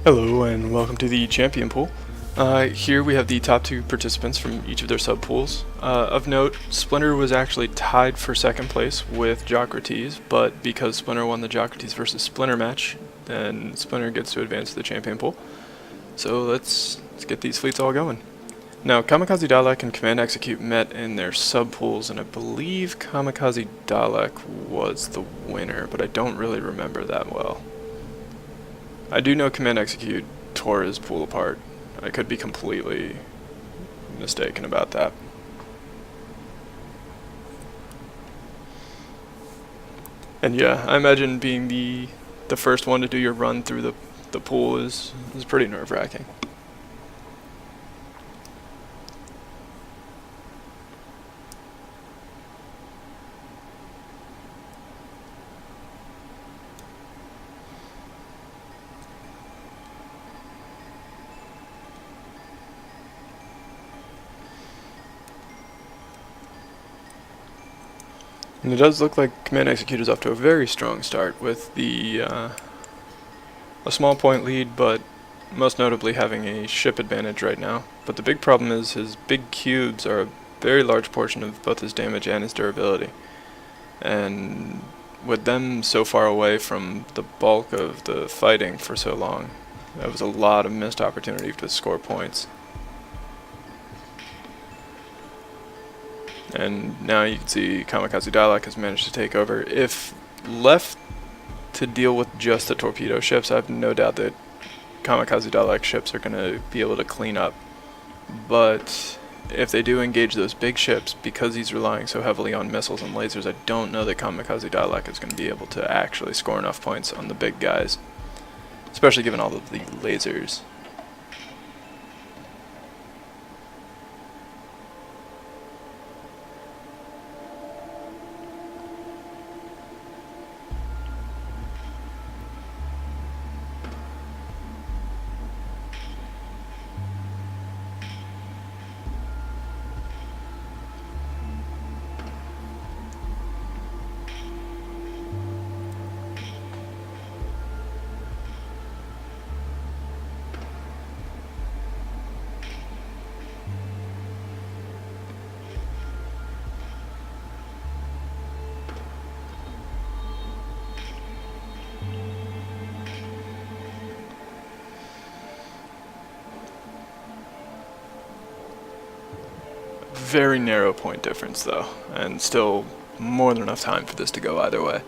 Hello and welcome to the champion pool. Here we have the top two participants from each of their sub pools. Of note, Splinter was actually tied for second place with Jocrates, but because Splinter won the Jocrates versus Splinter match, then Splinter gets to advance to the champion pool. So let's get these fleets all going. Now, Kamikaze Dalek and Command Execute met in their sub pools, and I believe Kamikaze Dalek was the winner, but I don't really remember that well. I do know Command Execute tore his pool apart. I could be completely mistaken about that. And yeah, I imagine being the first one to do your run through the pool is pretty nerve-wracking. And it does look like Command Execute is off to a very strong start with a small point lead, but most notably having a ship advantage right now. But the big problem is his big cubes are a very large portion of both his damage and his durability. And with them so far away from the bulk of the fighting for so long, that was a lot of missed opportunity to score points. And now you can see Kamikaze Dalek has managed to take over. If left to deal with just the torpedo ships, I have no doubt that Kamikaze Dalek ships are going to be able to clean up. But if they do engage those big ships, because he's relying so heavily on missiles and lasers, I don't know that Kamikaze Dalek is going to be able to actually score enough points on the big guys, especially given all of the lasers. Very narrow point difference though, and still more than enough time for this to go either way.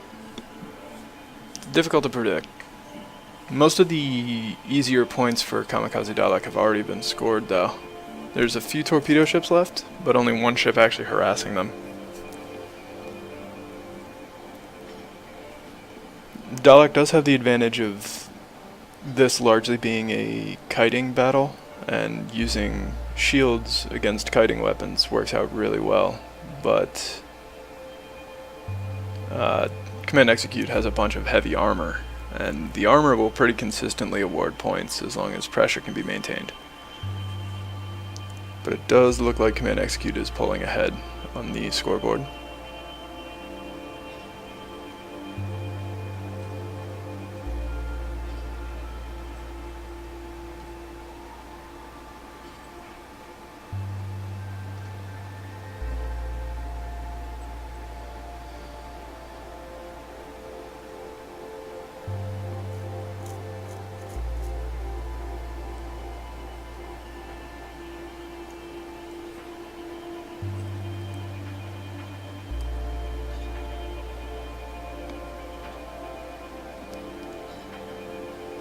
Difficult to predict. Most of the easier points for Kamikaze Dalek have already been scored though. There's a few torpedo ships left, but only one ship actually harassing them. Dalek does have the advantage of this largely being a kiting battle, and using shields against kiting weapons works out really well, but Command Execute has a bunch of heavy armor, and the armor will pretty consistently award points as long as pressure can be maintained. But it does look like Command Execute is pulling ahead on the scoreboard.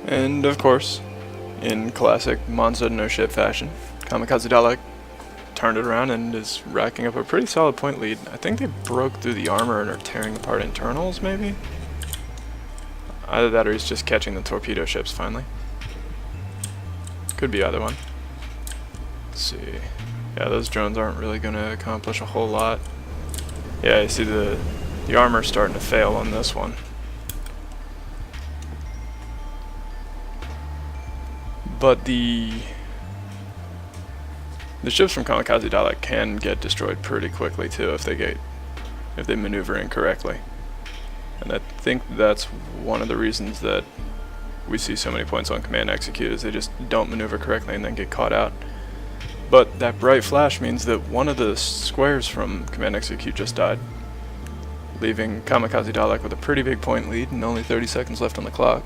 And of course, in classic Monza no shit fashion, Kamikaze Dalek turned it around and is racking up a pretty solid point lead. I think they broke through the armor and are tearing apart internals, maybe? Either that or he's just catching the torpedo ships finally. Could be either one. Let's see. Yeah, those drones aren't really going to accomplish a whole lot. Yeah, you see the armor's starting to fail on this one. But the ships from Kamikaze Dalek can get destroyed pretty quickly too if they maneuver incorrectly. And I think that's one of the reasons that we see so many points on command execute as they just don't maneuver correctly and then get caught out. But that bright flash means that one of the squares from command execute just died, leaving Kamikaze Dalek with a pretty big point lead and only 30 seconds left on the clock.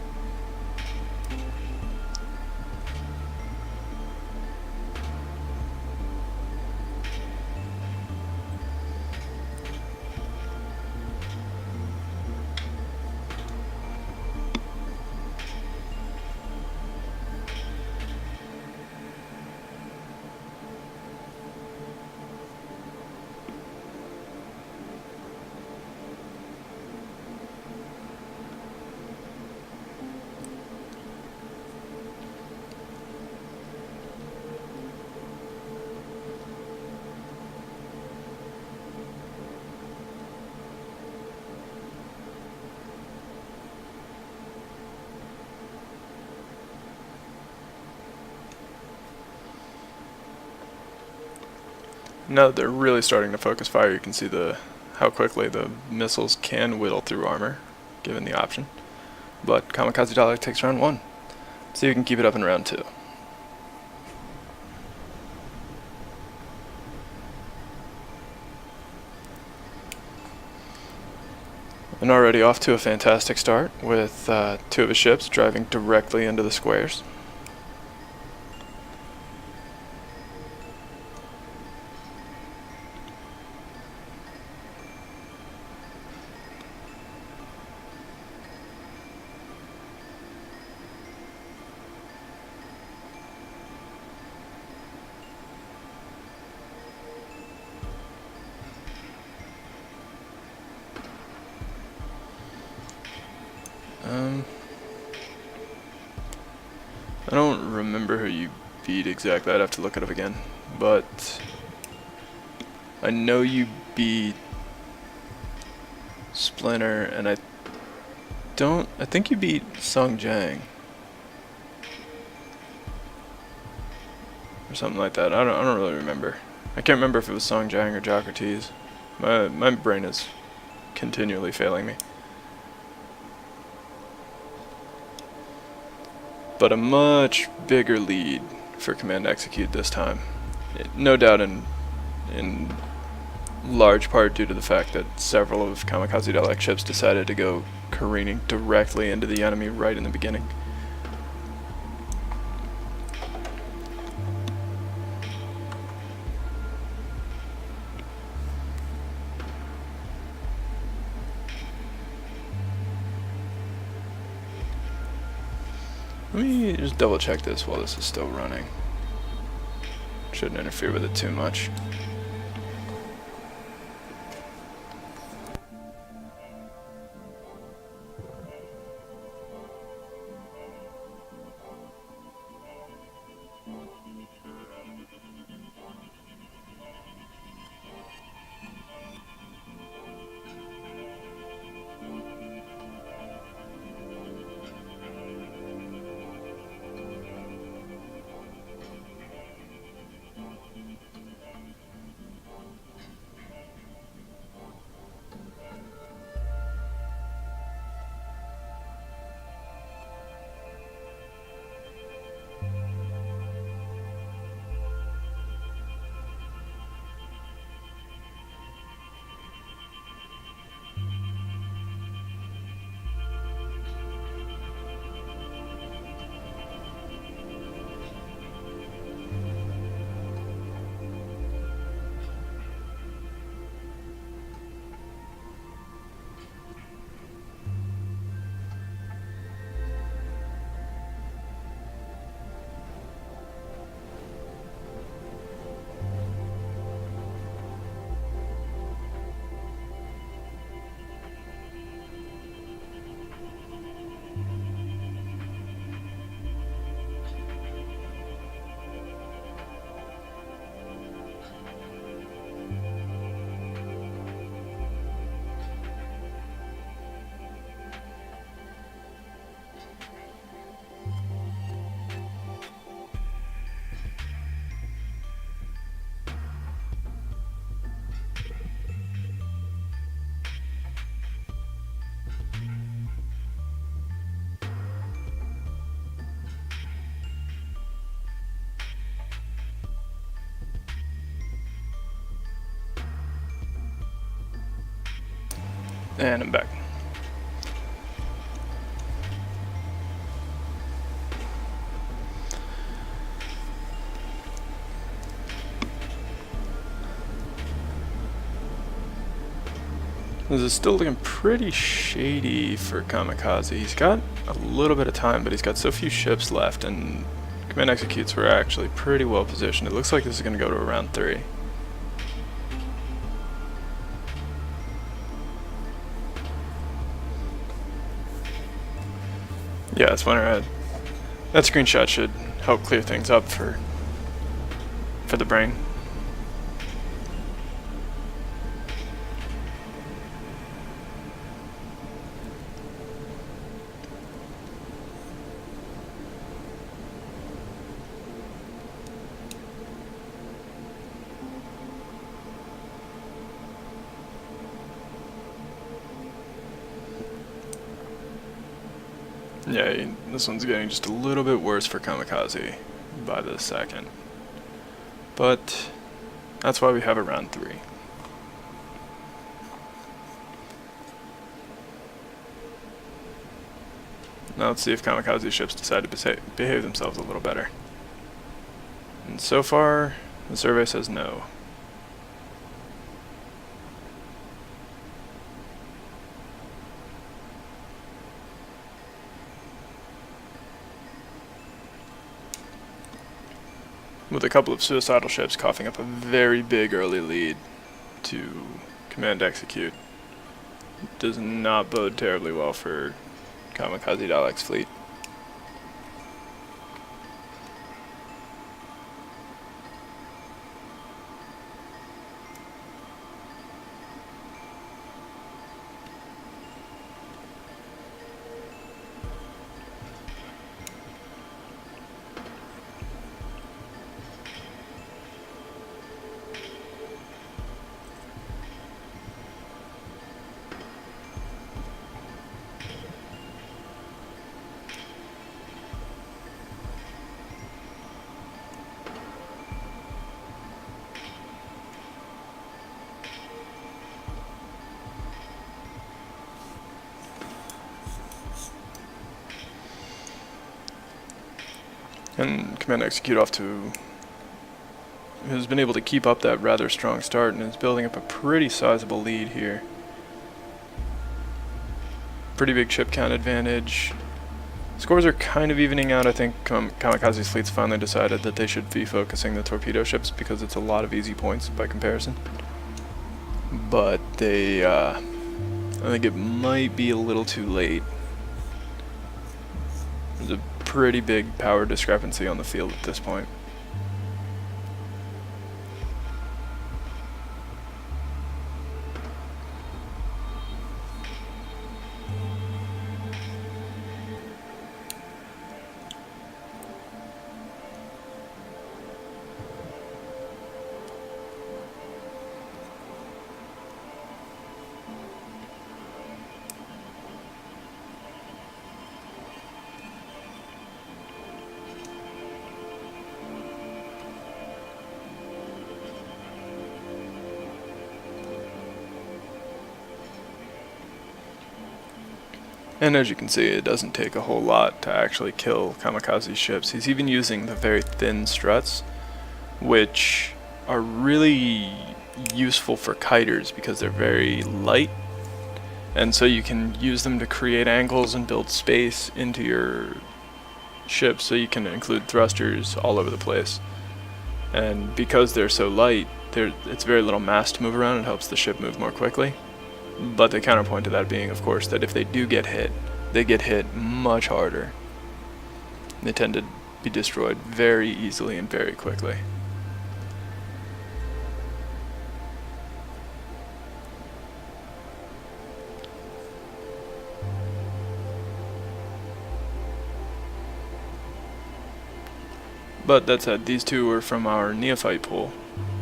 Now that they're really starting to focus fire, you can see how quickly the missiles can whittle through armor, given the option. But Kamikaze Dalek takes round 1. See if you can keep it up in round 2. And already off to a fantastic start with 2 of his ships driving directly into the squares. I don't remember who you beat exactly, I'd have to look it up again, but I know you beat Splinter, and I think you beat Song Jiang or something like that. I don't really remember. I can't remember if it was Song Jiang or Jocrates. My brain is continually failing me. But a much bigger lead for command execute this time. No doubt in large part due to the fact that several of Kamikaze Dalek ships decided to go careening directly into the enemy right in the beginning. Let me just double check this while this is still running. Shouldn't interfere with it too much. And I'm back. This is still looking pretty shady for Kamikaze. He's got a little bit of time, but he's got so few ships left, and command executes were actually pretty well positioned. It looks like this is going to go to around 3. Yeah, Splinter, that screenshot should help clear things up for the brain. Yeah, this one's getting just a little bit worse for Kamikaze by the second. But that's why we have around 3. Now let's see if Kamikaze ships decide to behave themselves a little better. And so far, the survey says no. With a couple of suicidal ships coughing up a very big early lead to command execute. It does not bode terribly well for Kamikaze Dalek's fleet. And command execute off to has been able to keep up that rather strong start and is building up a pretty sizable lead here. Pretty big ship count advantage. Scores are kind of evening out. I think Kamikaze's fleet's finally decided that they should be focusing the torpedo ships because it's a lot of easy points by comparison. But I think it might be a little too late. There's a pretty big power discrepancy on the field at this point. And as you can see, it doesn't take a whole lot to actually kill Kamikaze's ships. He's even using the very thin struts, which are really useful for kiters because they're very light. And so you can use them to create angles and build space into your ship, so you can include thrusters all over the place. And because they're so light, it's very little mass to move around. It helps the ship move more quickly. But the counterpoint to that being, of course, that if they do get hit, they get hit much harder. They tend to be destroyed very easily and very quickly. But that said, these two were from our neophyte pool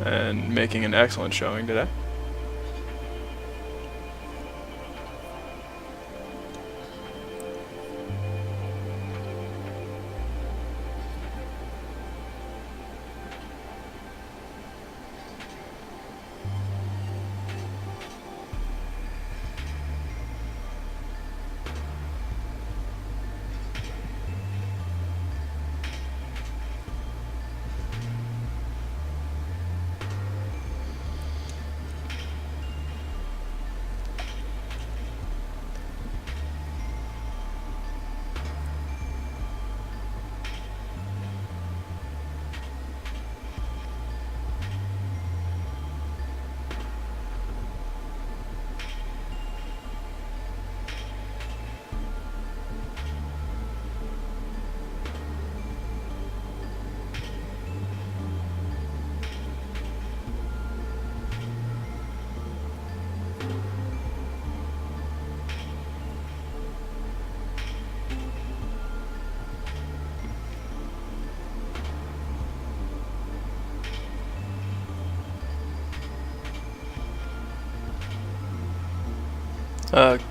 and making an excellent showing today.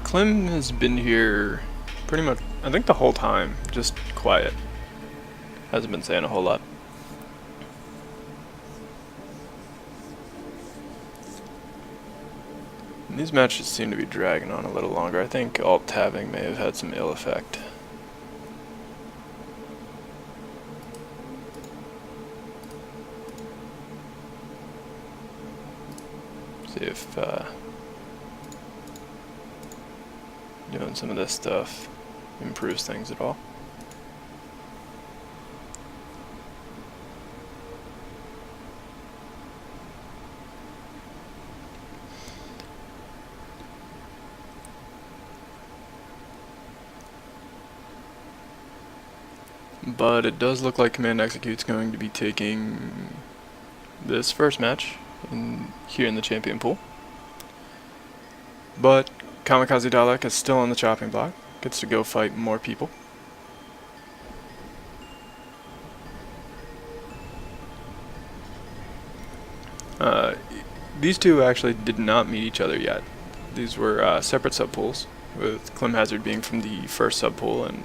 Clem has been here pretty much, I think, the whole time, just quiet. Hasn't been saying a whole lot. And these matches seem to be dragging on a little longer. I think alt-tabbing may have had some ill effect. See if doing some of this stuff improves things at all. But it does look like Command Execute's going to be taking this first match here in the champion pool. But Kamikaze Dalek is still on the chopping block, gets to go fight more people. These two actually did not meet each other yet. These were separate subpools, with Climhazzard being from the first subpool and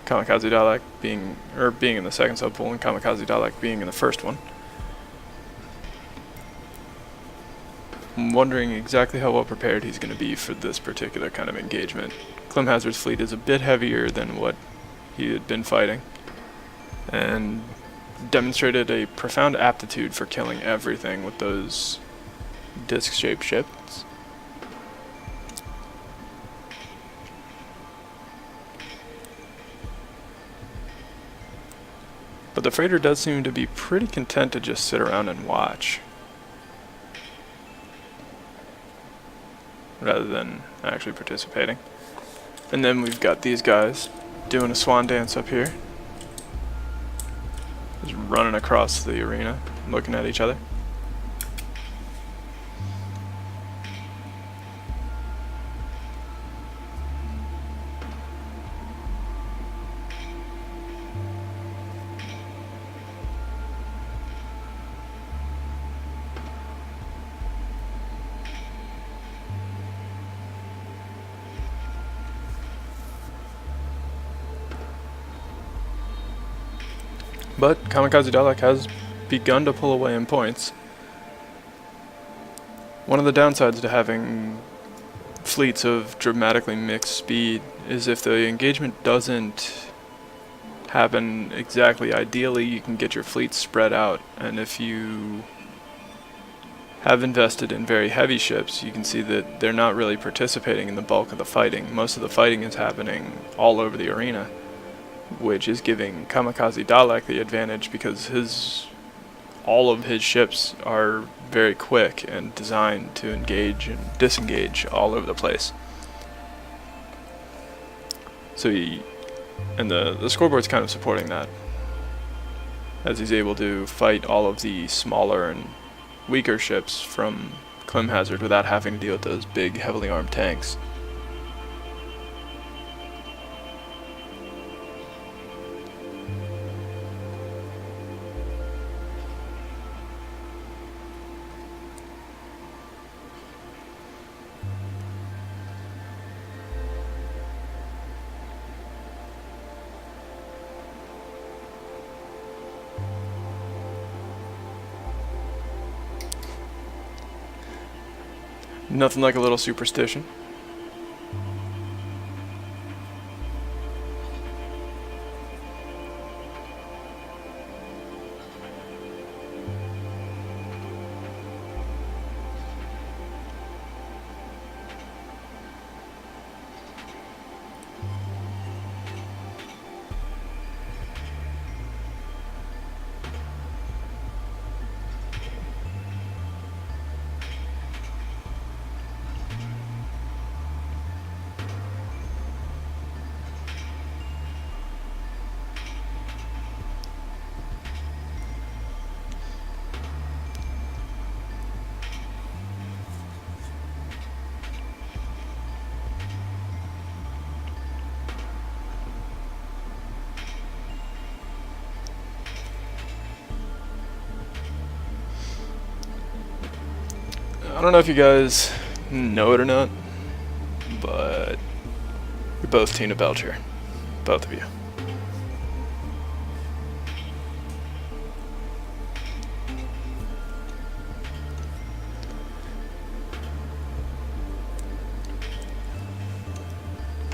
Kamikaze Dalek being in the second subpool and Kamikaze Dalek being in the first one. I'm wondering exactly how well prepared he's going to be for this particular kind of engagement. Climhazzard's fleet is a bit heavier than what he had been fighting, and demonstrated a profound aptitude for killing everything with those disc-shaped ships. But the freighter does seem to be pretty content to just sit around and watch, rather than actually participating. And then we've got these guys doing a swan dance up here, just running across the arena, looking at each other. But Kamikaze Dalek has begun to pull away in points. One of the downsides to having fleets of dramatically mixed speed is if the engagement doesn't happen exactly ideally, you can get your fleet spread out, and if you have invested in very heavy ships, you can see that they're not really participating in the bulk of the fighting. Most of the fighting is happening all over the arena, which is giving Kamikaze Dalek the advantage because all of his ships are very quick and designed to engage and disengage all over the place. So the scoreboard's kind of supporting that, as he's able to fight all of the smaller and weaker ships from Climhazzard without having to deal with those big, heavily armed tanks. Nothing like a little superstition. I don't know if you guys know it or not, but you're both Tina Belcher. Both of you.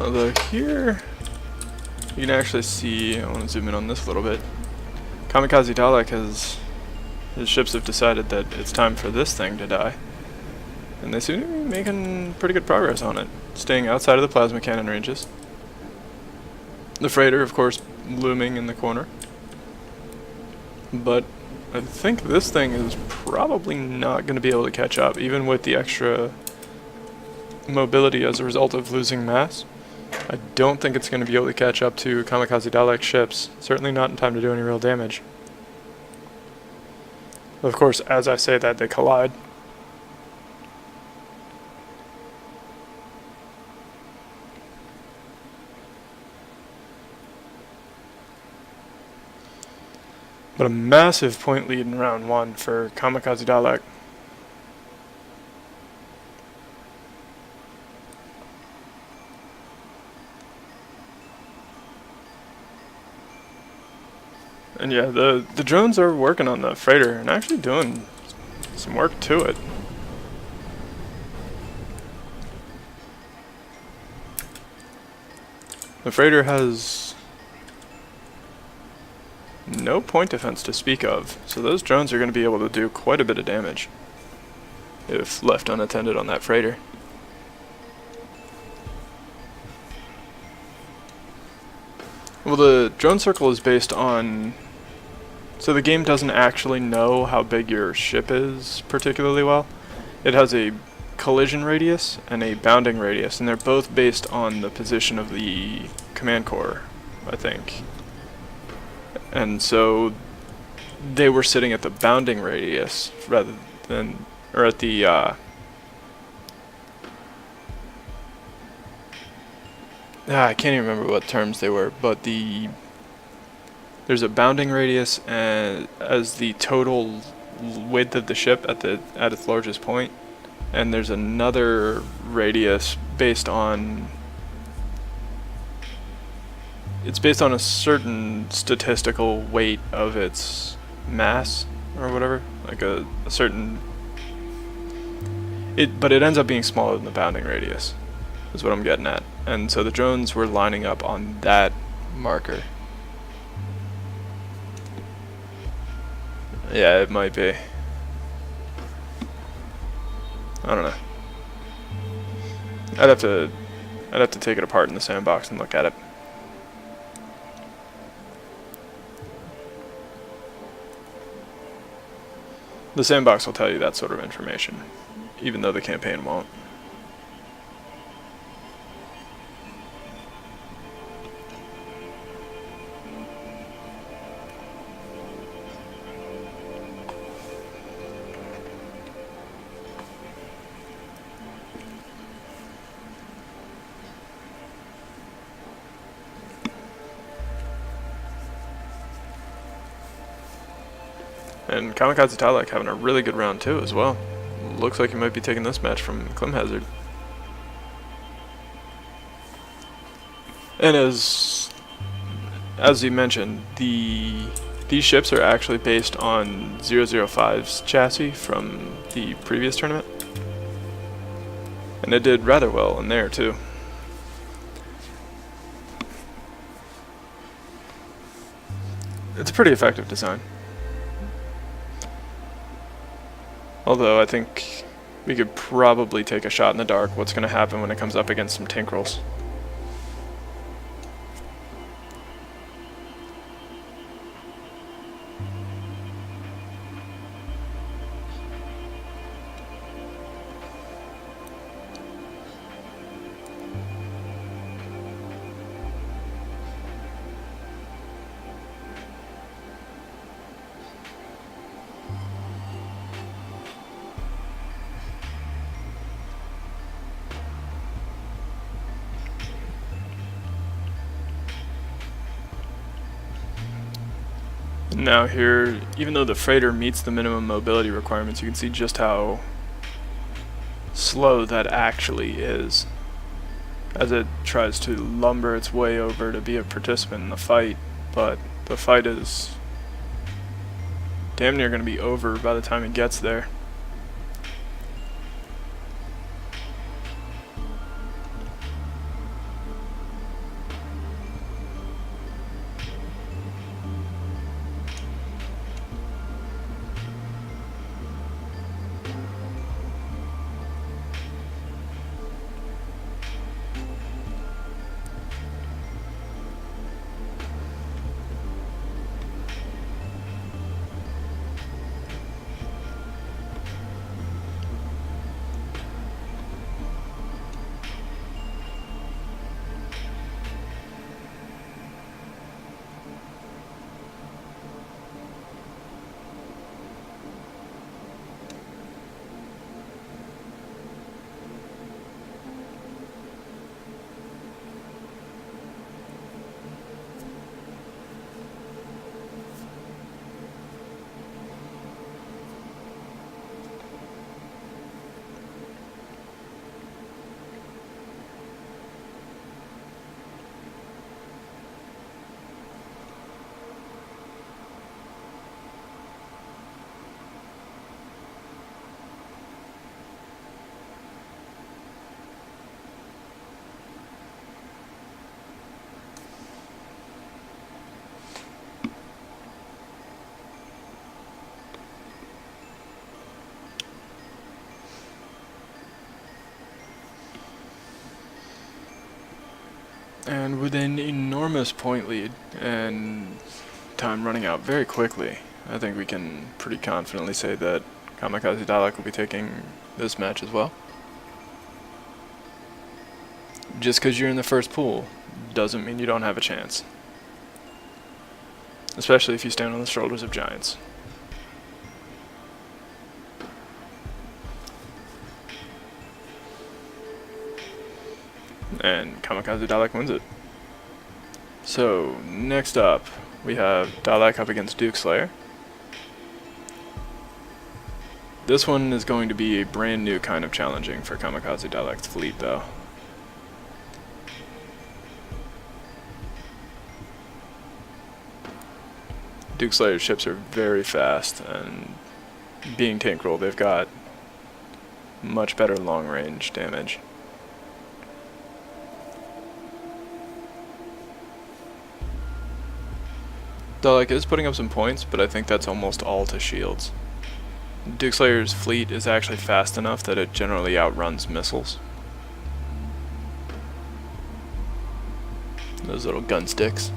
Although here, you can actually see, I want to zoom in on this a little bit. Kamikaze Dalek his ships have decided that it's time for this thing to die. And they seem to be making pretty good progress on it, staying outside of the plasma cannon ranges. The freighter, of course, looming in the corner. But I think this thing is probably not going to be able to catch up, even with the extra mobility as a result of losing mass. I don't think it's going to be able to catch up to Kamikaze Dalek ships, certainly not in time to do any real damage. Of course, as I say that, they collide. But a massive point lead in round 1 for Kamikaze Dalek. And yeah, the drones are working on the freighter and actually doing some work to it. The freighter has no point defense to speak of, so those drones are going to be able to do quite a bit of damage if left unattended on that freighter. Well, the drone circle is based on... So the game doesn't actually know how big your ship is particularly well. It has a collision radius and a bounding radius, and they're both based on the position of the command core, I think. And so they were sitting at the bounding radius rather than, or at the I can't even remember what terms they were, but there's a bounding radius and as the total width of the ship at its largest point, and there's another radius based on, it's based on a certain statistical weight of its mass or whatever, like a certain, but it ends up being smaller than the bounding radius, is what I'm getting at. And so the drones were lining up on that marker. Yeah, it might be. I don't know. I'd have to take it apart in the sandbox and look at it. The sandbox will tell you that sort of information, even though the campaign won't. And Kamikaze Dalek having a really good round too as well. Looks like he might be taking this match from Climhazzard. And as you mentioned, these ships are actually based on 005's chassis from the previous tournament. And it did rather well in there too. It's a pretty effective design. Although I think we could probably take a shot in the dark what's going to happen when it comes up against some Tinkrels. Now here, even though the freighter meets the minimum mobility requirements, you can see just how slow that actually is. as it tries to lumber its way over to be a participant in the fight, but the fight is damn near going to be over by the time it gets there. And with an enormous point lead and time running out very quickly, I think we can pretty confidently say that Climhazzard will be taking this match as well. Just because you're in the first pool doesn't mean you don't have a chance. Especially if you stand on the shoulders of giants. And Climhazzard wins it. So, next up, we have Dalek up against Dukeslayer. This one is going to be a brand new kind of challenging for Climhazzard's fleet, though. Dukeslayer's ships are very fast, and being tank roll, they've got much better long-range damage. Dalek is putting up some points, but I think that's almost all to shields. Dukeslayer's fleet is actually fast enough that it generally outruns missiles. Those little gun sticks.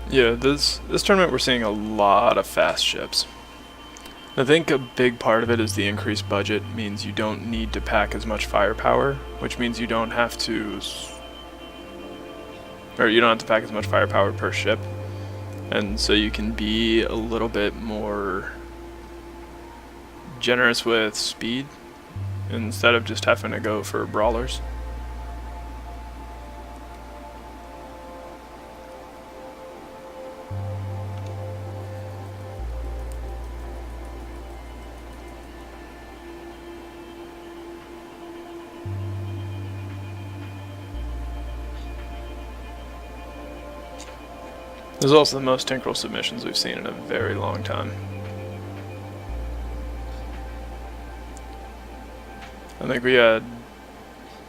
Yeah, this tournament we're seeing a lot of fast ships. I think a big part of it is the increased budget means you don't need to pack as much firepower, which means you don't have to pack as much firepower per ship, and so you can be a little bit more generous with speed instead of just having to go for brawlers. This is also the most synchro submissions we've seen in a very long time. I think we had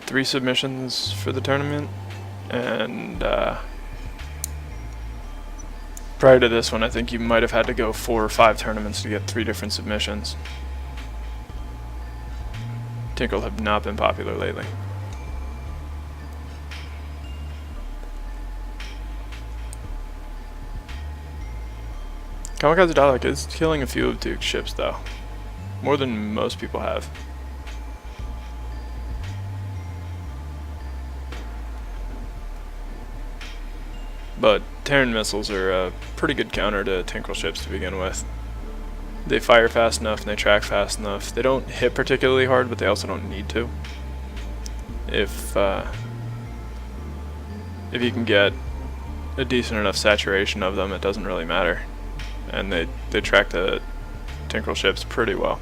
3 submissions for the tournament, and prior to this one, I think you might have had to go 4 or 5 tournaments to get 3 different submissions. Tinkle have not been popular lately. Kamikaze Dalek is killing a few of Duke's ships though, more than most people have. But Terran missiles are a pretty good counter to Tinkle ships to begin with. They fire fast enough and they track fast enough. They don't hit particularly hard, but they also don't need to. If you can get a decent enough saturation of them, it doesn't really matter. And they track the Tinkle ships pretty well.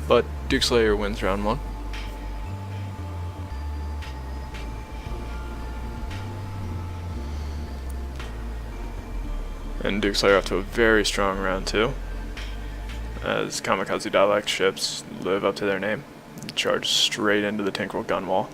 But Dukeslayer wins round 1. And Dukeslayer off to a very strong round 2, as Kamikaze Dalek ships live up to their name. Charge straight into the Tinkle gun wall.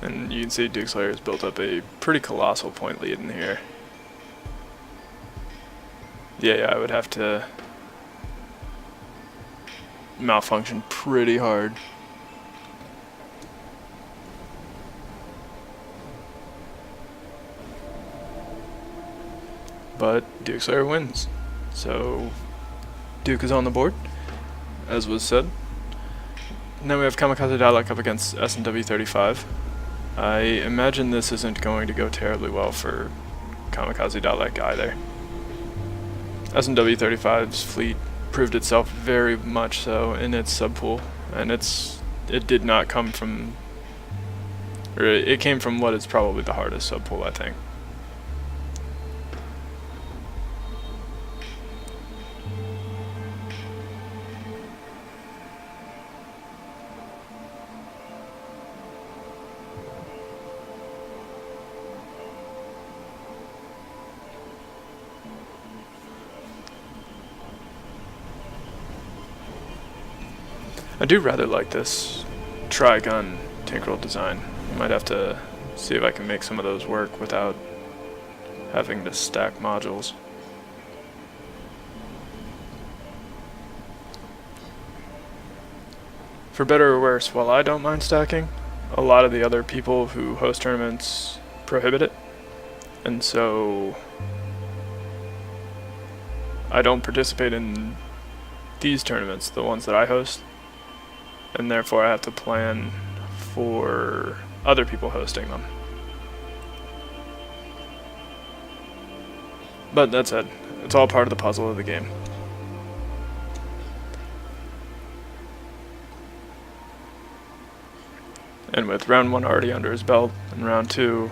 And you can see Dukeslayer has built up a pretty colossal point lead in here. Yeah, I would have to malfunction pretty hard. But Dukeslayer wins. So Duke is on the board, as was said. Now we have Kamikaze Dalek up against S&W 35. I imagine this isn't going to go terribly well for Kamikaze Dalek either. S&W 35's fleet proved itself very much so in its subpool, and it did not come from, or it came from what is probably the hardest subpool, I think. I do rather like this tri-gun Tinkerel design. I might have to see if I can make some of those work without having to stack modules. For better or worse, while I don't mind stacking, a lot of the other people who host tournaments prohibit it, and so I don't participate in these tournaments, the ones that I host, and therefore I have to plan for other people hosting them. But that said, it's all part of the puzzle of the game. And with round 1 already under his belt, and round 2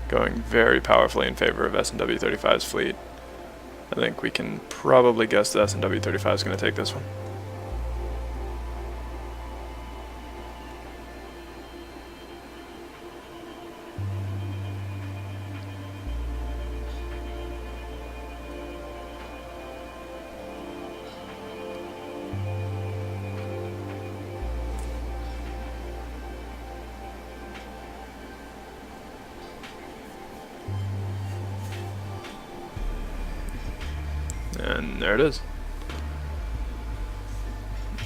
going very powerfully in favor of S&W 35's fleet, I think we can probably guess that S&W 35 is going to take this one. And there it is.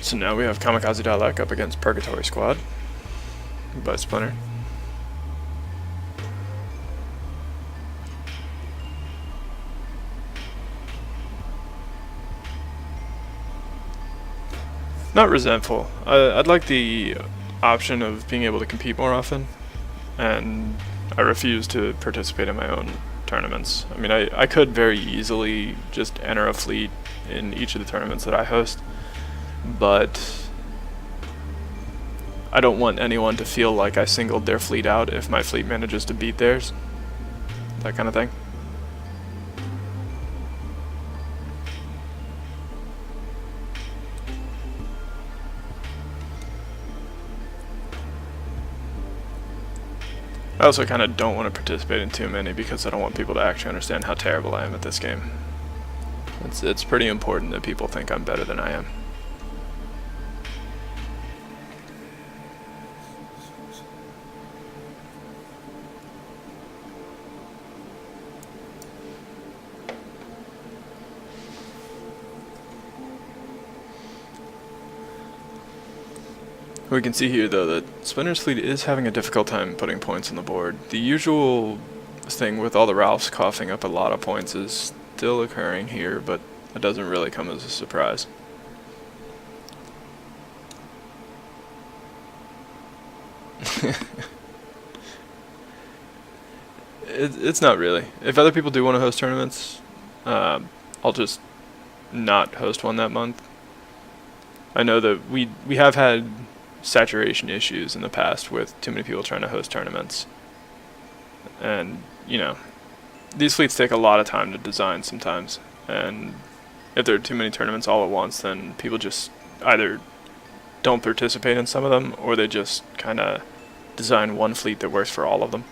So now we have Kamikaze up against Purgatory Squad by Splinter. Not resentful. I'd like the option of being able to compete more often, and I refuse to participate in my own tournaments. I mean, I could very easily just enter a fleet in each of the tournaments that I host, but I don't want anyone to feel like I singled their fleet out if my fleet manages to beat theirs. That kind of thing. I also kind of don't want to participate in too many because I don't want people to actually understand how terrible I am at this game. It's pretty important that people think I'm better than I am. We can see here, though, that Splinter's fleet is having a difficult time putting points on the board. The usual thing with all the Ralphs coughing up a lot of points is still occurring here, but it doesn't really come as a surprise. It's not really. If other people do want to host tournaments, I'll just not host one that month. I know that we have had saturation issues in the past with too many people trying to host tournaments. And, you know, these fleets take a lot of time to design sometimes. And if there are too many tournaments all at once, then people just either don't participate in some of them, or they just kind of design one fleet that works for all of them.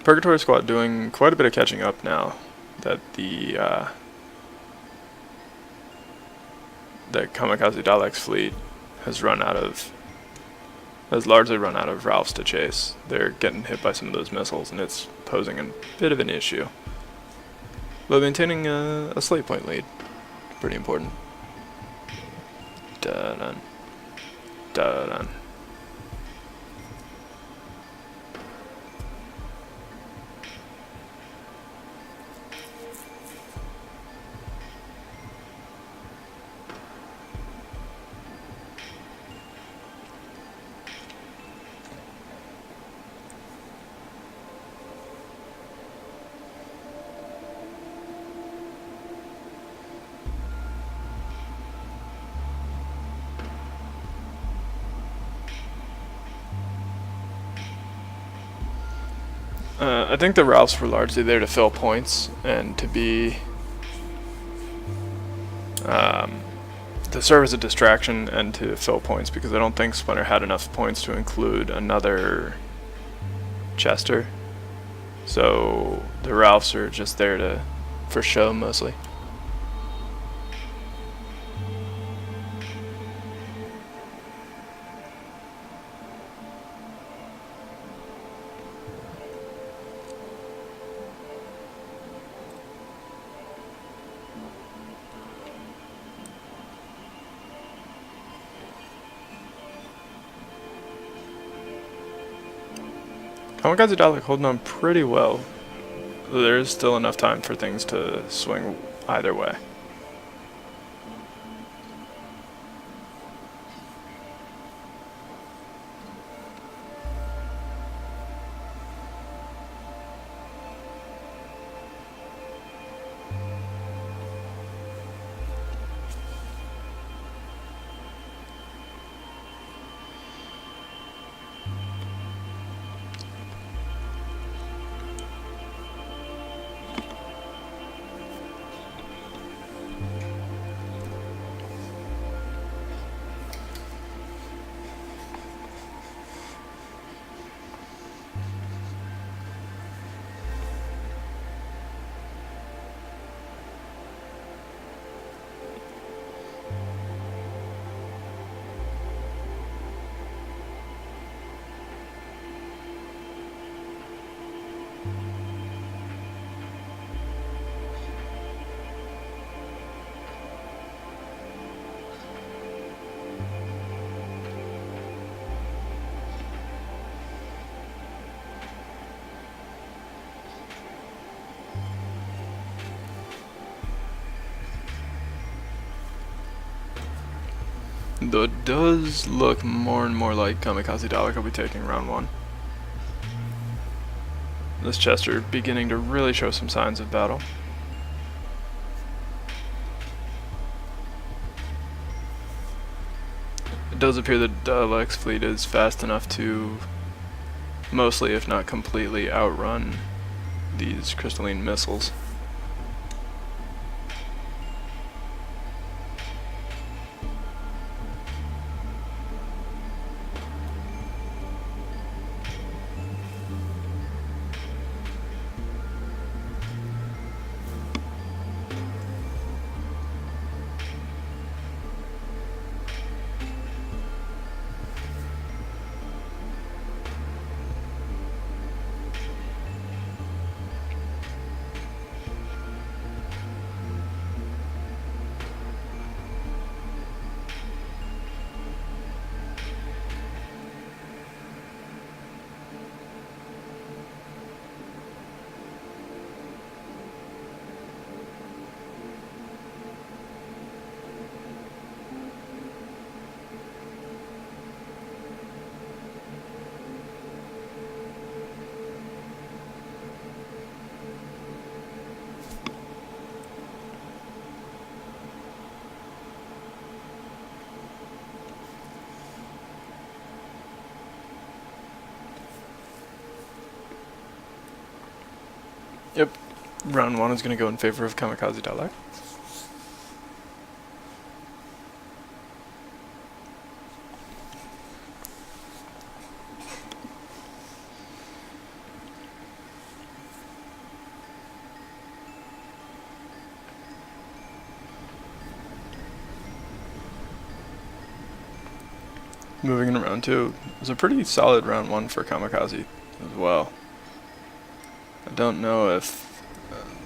Purgatory Squad doing quite a bit of catching up now that the Kamikaze Dalek's fleet has largely run out of Ralphs to chase. They're getting hit by some of those missiles, and it's posing a bit of an issue. But maintaining a slate point lead, pretty important. Da-dun. Da-dun. I think the Ralphs were largely there to fill points and to be to serve as a distraction and to fill points, because I don't think Splinter had enough points to include another Chester. So the Ralphs are just there for show mostly. Kamikaze Dalek holding on pretty well. There is still enough time for things to swing either way. Though it does look more and more like Kamikaze Dalek will be taking round 1. This Chester beginning to really show some signs of battle. It does appear that Dalek's fleet is fast enough to mostly, if not completely, outrun these crystalline missiles. Yep, round 1 is going to go in favor of Kamikaze Dalek. Moving into round 2, it was a pretty solid round 1 for Kamikaze as well. I don't know if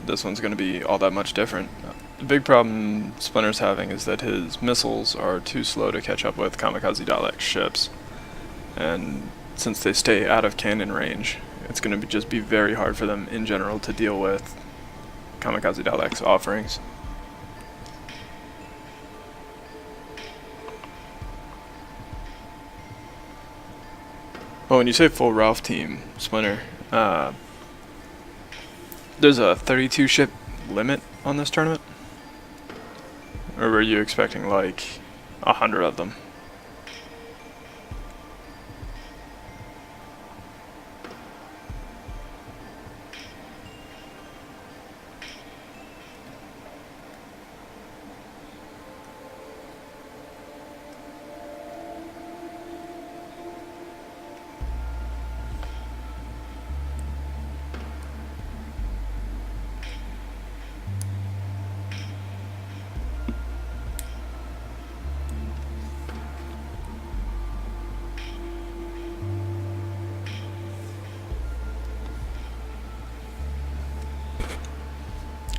this one's going to be all that much different. The big problem Splinter's having is that his missiles are too slow to catch up with Kamikaze Dalek's ships. And since they stay out of cannon range, it's going to just be very hard for them in general to deal with Kamikaze Dalek's offerings. Well, when you say full Ralph team, Splinter, there's a 32 ship limit on this tournament? Or were you expecting like 100 of them?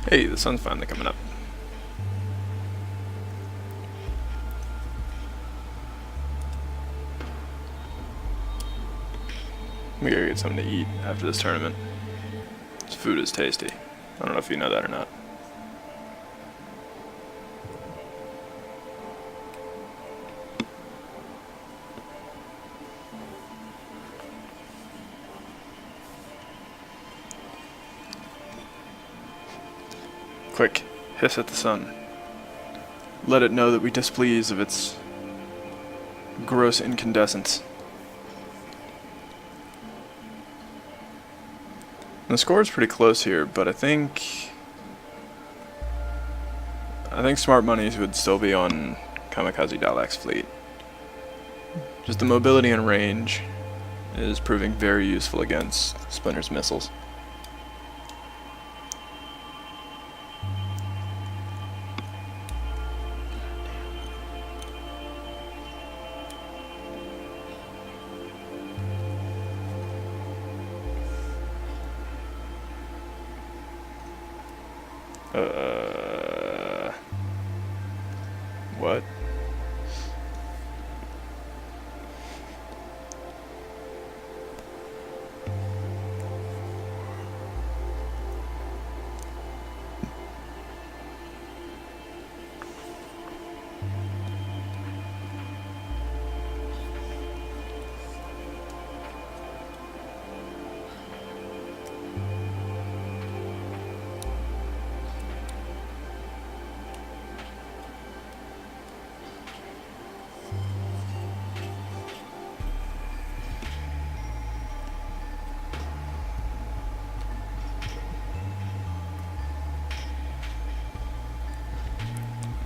Hey, the sun's finally coming up. We gotta get something to eat after this tournament. This food is tasty. I don't know if you know that or not. Quick, hiss at the sun. Let it know that we displease of its gross incandescence. The score is pretty close here, but I think smart monies would still be on Kamikaze Dalek's fleet. Just the mobility and range is proving very useful against Splinter's missiles. What?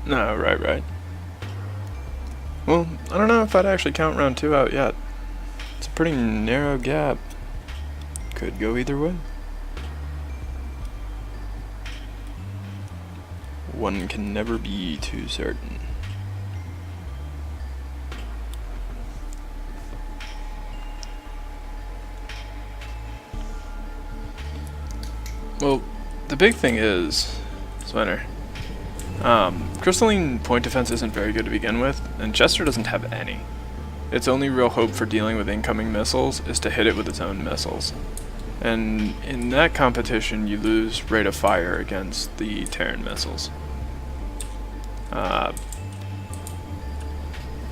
No, right. Well, I don't know if I'd actually count round 2 out yet. It's a pretty narrow gap. Could go either way. One can never be too certain. Well, the big thing is, Splinter, crystalline point defense isn't very good to begin with, and Chester doesn't have any. Its only real hope for dealing with incoming missiles is to hit it with its own missiles. And in that competition, you lose rate of fire against the Terran missiles.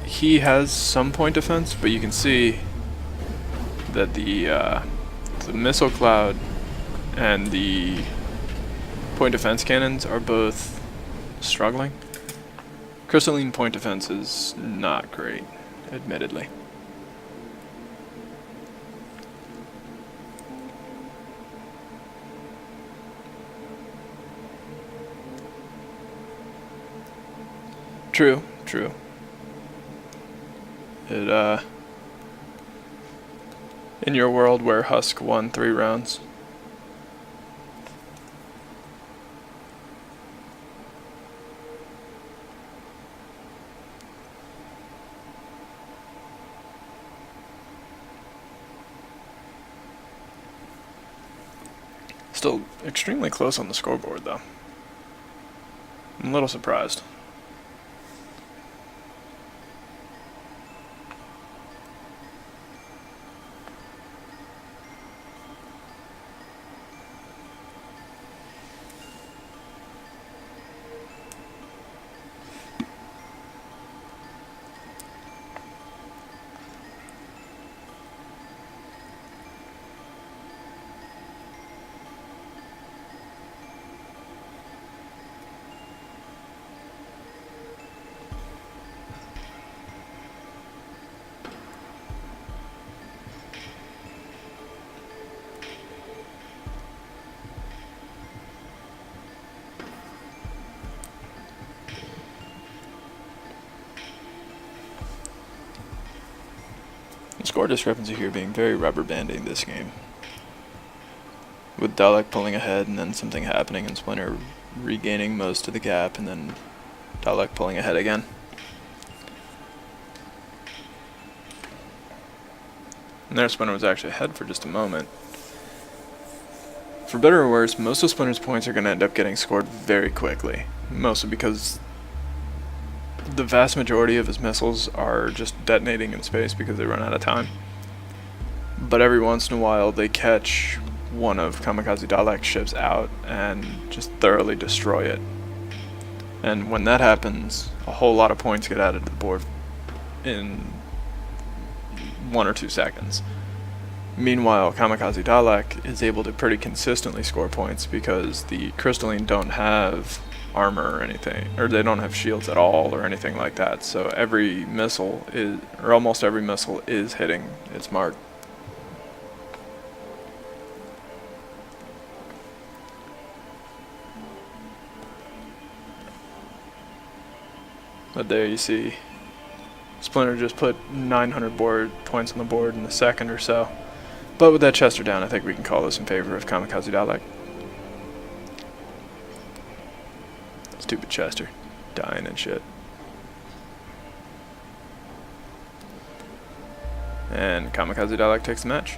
He has some point defense, but you can see that the missile cloud and the point defense cannons are both struggling. Crystalline point defense is not great, admittedly. True. It, in your world where Husk won 3 rounds. Still extremely close on the scoreboard, though. I'm a little surprised. The score discrepancy here being very rubber banding this game. With Dalek pulling ahead and then something happening and Splinter regaining most of the gap and then Dalek pulling ahead again. And there Splinter was actually ahead for just a moment. For better or worse, most of Splinter's points are going to end up getting scored very quickly. Mostly because the vast majority of his missiles are just detonating in space because they run out of time. But every once in a while they catch one of Kamikaze Dalek's ships out and just thoroughly destroy it. And when that happens, a whole lot of points get added to the board in 1 or 2 seconds. Meanwhile, Kamikaze Dalek is able to pretty consistently score points because the Crystalline don't have armor or anything, or they don't have shields at all or anything like that, so every missile is, or almost every missile is hitting its mark. But there you see, Splinter just put 900 board points on the board in a second or so. But with that Chester down, I think we can call this in favor of Kamikaze Dalek. Stupid Chester, dying and shit. And Kamikaze Dalek takes the match.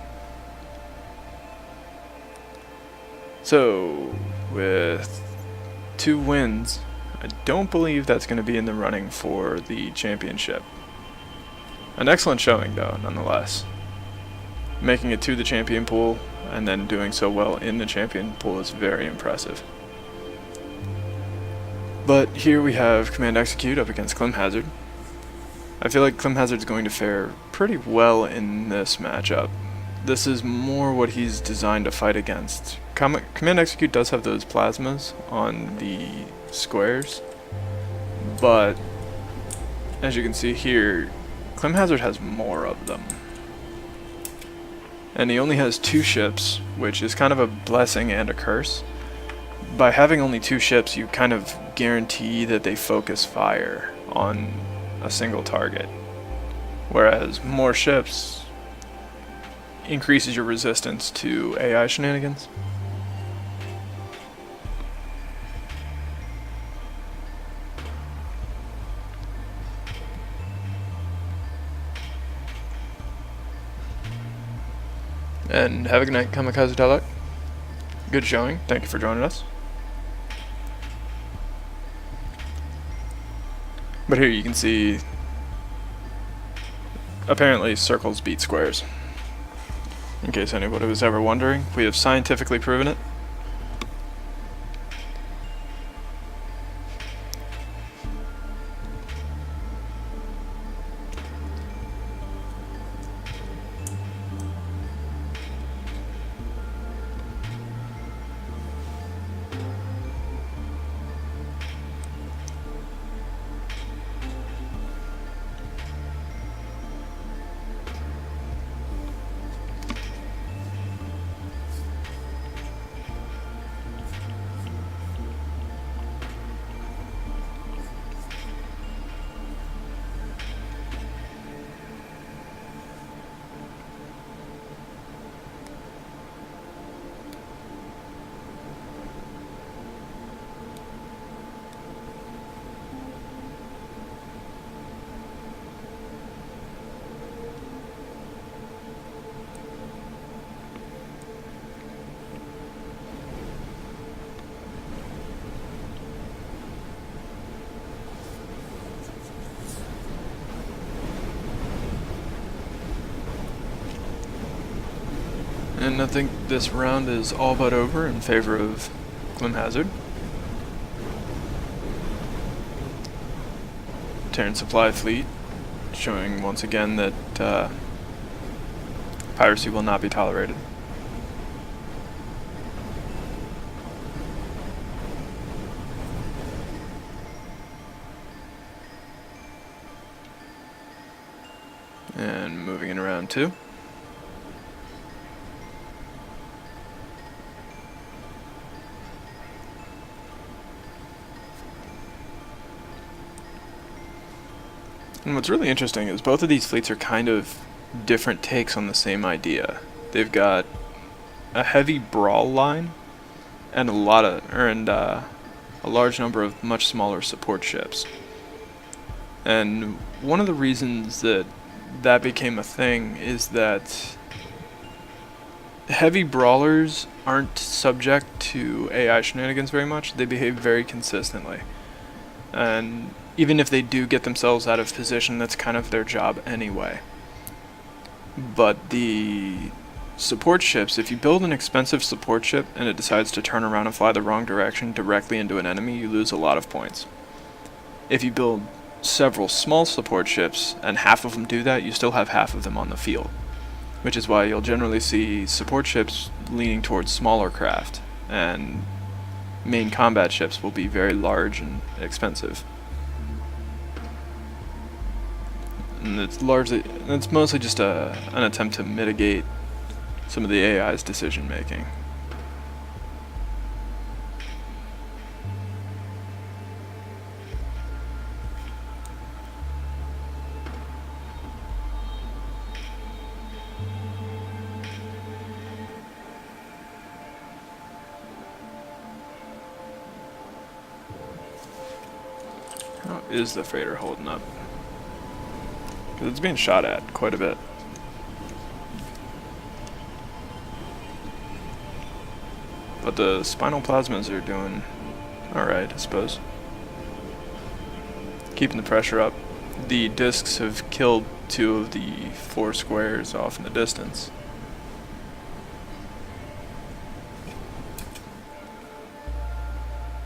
So, with 2 wins, I don't believe that's going to be in the running for the championship. An excellent showing, though, nonetheless. Making it to the champion pool and then doing so well in the champion pool is very impressive. But here we have Command Execute up against Climhazzard. I feel like Climhazzard's going to fare pretty well in this matchup. This is more what he's designed to fight against. Command Execute does have those plasmas on the squares, but as you can see here, Climhazzard has more of them. And he only has 2 ships, which is kind of a blessing and a curse, by having only 2 ships, you kind of guarantee that they focus fire on a single target. Whereas more ships increases your resistance to AI shenanigans. And have a good night, Climhazzard Twilight. Good showing. Thank you for joining us. But here you can see, apparently circles beat squares. In case anybody was ever wondering, we have scientifically proven it. And I think this round is all but over in favor of Climhazzard. Terran supply fleet showing once again that piracy will not be tolerated. And moving in round 2. And what's really interesting is both of these fleets are kind of different takes on the same idea. They've got a heavy brawl line and a large number of much smaller support ships. And one of the reasons that became a thing is that heavy brawlers aren't subject to AI shenanigans very much. They behave very consistently. And even if they do get themselves out of position, that's kind of their job anyway. But the support ships, if you build an expensive support ship and it decides to turn around and fly the wrong direction directly into an enemy, you lose a lot of points. If you build several small support ships and half of them do that, you still have half of them on the field. Which is why you'll generally see support ships leaning towards smaller craft, and main combat ships will be very large and expensive. And it's mostly just an attempt to mitigate some of the AI's decision making. How is the freighter holding up? Because it's being shot at quite a bit. But the spinal plasmas are doing alright, I suppose. Keeping the pressure up. The discs have killed 2 of the 4 squares off in the distance.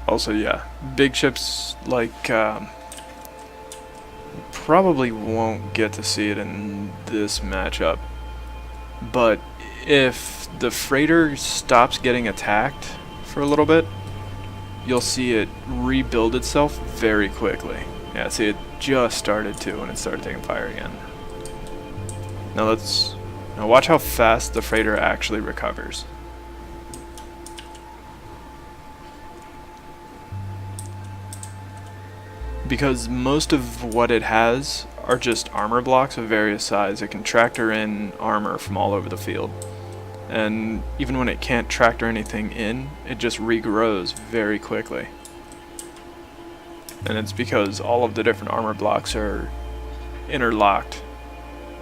Also, yeah, big ships like probably won't get to see it in this matchup, but if the freighter stops getting attacked for a little bit, you'll see it rebuild itself very quickly. Yeah, see, it just started to when it started taking fire again. Now watch how fast the freighter actually recovers. because most of what it has are just armor blocks of various size. It can tractor in armor from all over the field. And even when it can't tractor anything in, it just regrows very quickly. And it's because all of the different armor blocks are interlocked.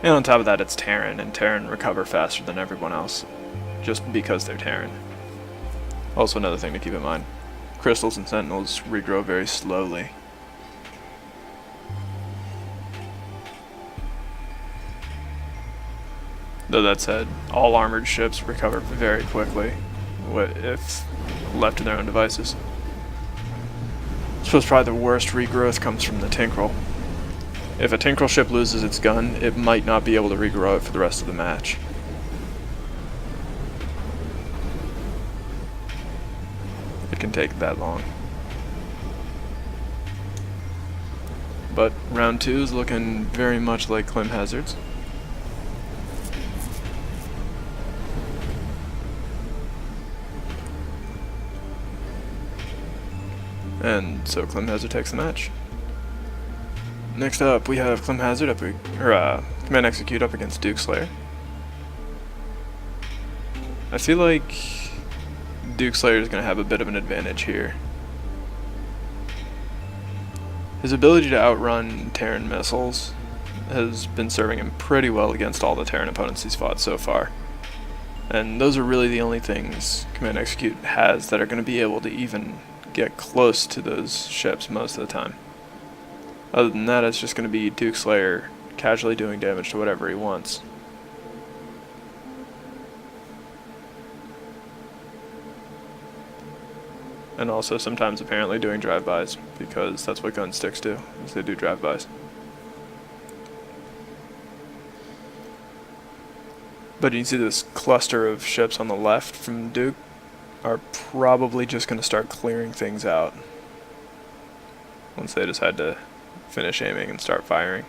And on top of that, it's Terran, and Terran recover faster than everyone else, just because they're Terran. Also another thing to keep in mind, crystals and sentinels regrow very slowly. Though that said, all armored ships recover very quickly if left to their own devices. I suppose probably the worst regrowth comes from the Tinkerel. If a Tinkerel ship loses its gun, it might not be able to regrow it for the rest of the match. It can take that long. But round 2 is looking very much like Climhazzard's. And so Climhazzard takes the match. Next up, we have Climhazzard Command Execute up against Dukeslayer. I feel like Dukeslayer is going to have a bit of an advantage here. His ability to outrun Terran missiles has been serving him pretty well against all the Terran opponents he's fought so far. And those are really the only things Command Execute has that are going to be able to even get close to those ships most of the time. Other than that, it's just going to be Dukeslayer casually doing damage to whatever he wants. And also sometimes apparently doing drive-bys, because that's what gun sticks do, is they do drive-bys. But you can see this cluster of ships on the left from Duke are probably just going to start clearing things out once they decide to finish aiming and start firing.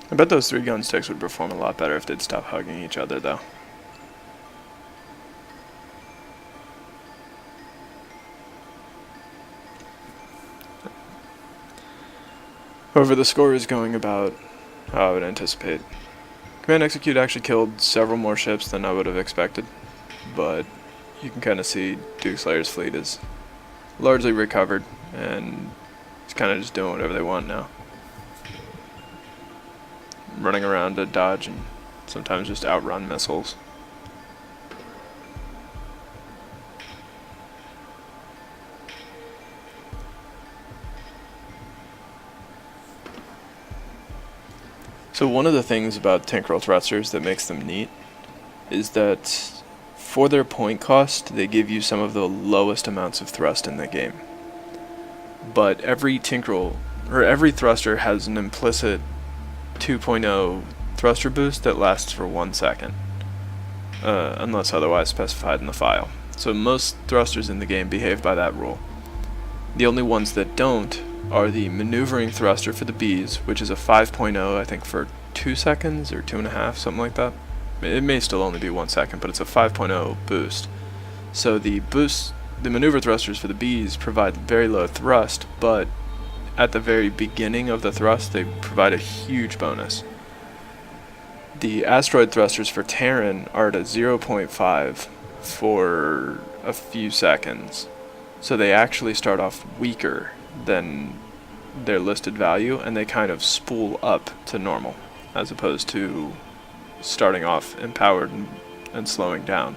I bet those 3 gun sticks would perform a lot better if they'd stop hugging each other, though. However, the score is going about how I would anticipate. Command Execute actually killed several more ships than I would have expected, but you can kind of see Dukeslayer's fleet is largely recovered, and it's kind of just doing whatever they want now. Running around to dodge and sometimes just outrun missiles. So one of the things about Tinkerel thrusters that makes them neat is that for their point cost, they give you some of the lowest amounts of thrust in the game. But every thruster has an implicit 2.0 thruster boost that lasts for 1 second, unless otherwise specified in the file. So most thrusters in the game behave by that rule. The only ones that don't are the maneuvering thruster for the Bs, which is a 5.0, I think for 2 seconds or 2.5, something like that. It may still only be 1 second, but it's a 5.0 boost. So the maneuver thrusters for the Bs provide very low thrust, but at the very beginning of the thrust, they provide a huge bonus. The asteroid thrusters for Terran are at a 0.5 for a few seconds. So they actually start off weaker than their listed value, and they kind of spool up to normal, as opposed to starting off empowered and slowing down.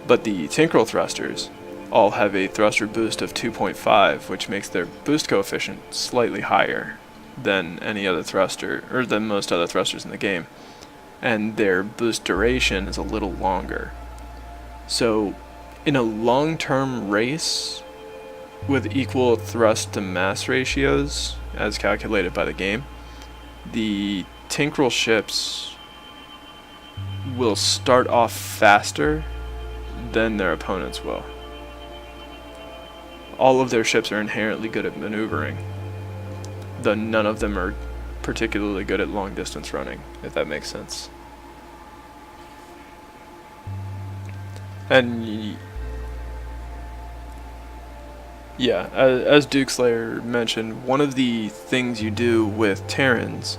But the Tinkerel thrusters all have a thruster boost of 2.5, which makes their boost coefficient slightly higher than any other thruster, or than most other thrusters in the game, and their boost duration is a little longer. So in a long-term race with equal thrust to mass ratios as calculated by the game, the Tinkerel ships will start off faster than their opponents will. All of their ships are inherently good at maneuvering, though none of them are particularly good at long distance running, if that makes sense. And yeah, as Dukeslayer mentioned, one of the things you do with Terrans,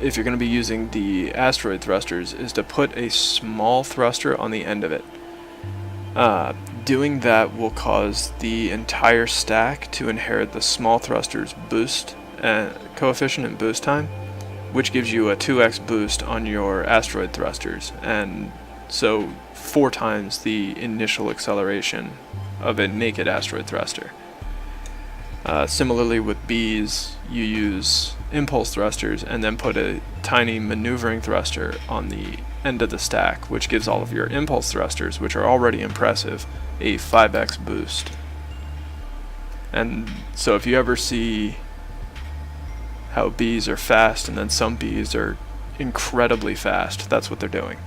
if you're going to be using the asteroid thrusters, is to put a small thruster on the end of it. Doing that will cause the entire stack to inherit the small thruster's boost coefficient and boost time, which gives you a 2x boost on your asteroid thrusters, and so 4 times the initial acceleration of a naked asteroid thruster. Similarly with Bs, you use impulse thrusters and then put a tiny maneuvering thruster on the end of the stack, which gives all of your impulse thrusters, which are already impressive, a 5x boost. And so if you ever see how Bs are fast and then some Bs are incredibly fast, that's what they're doing.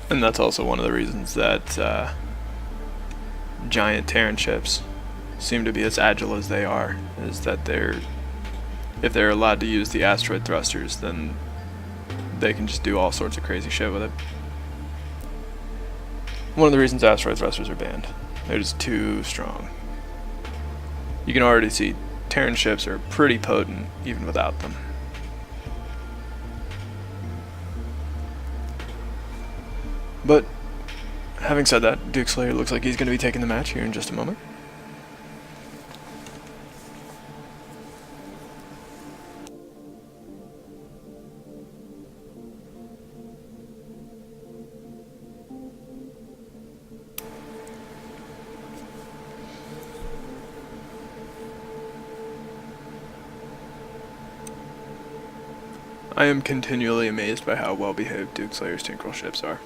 And that's also one of the reasons that giant Terran ships seem to be as agile as they are, is that if they're allowed to use the asteroid thrusters, then they can just do all sorts of crazy shit with it. One of the reasons asteroid thrusters are banned. They're just too strong. You can already see Terran ships are pretty potent even without them. But having said that, Dukeslayer looks like he's going to be taking the match here in just a moment. I am continually amazed by how well behaved Dukeslayer's Tinkerel ships are.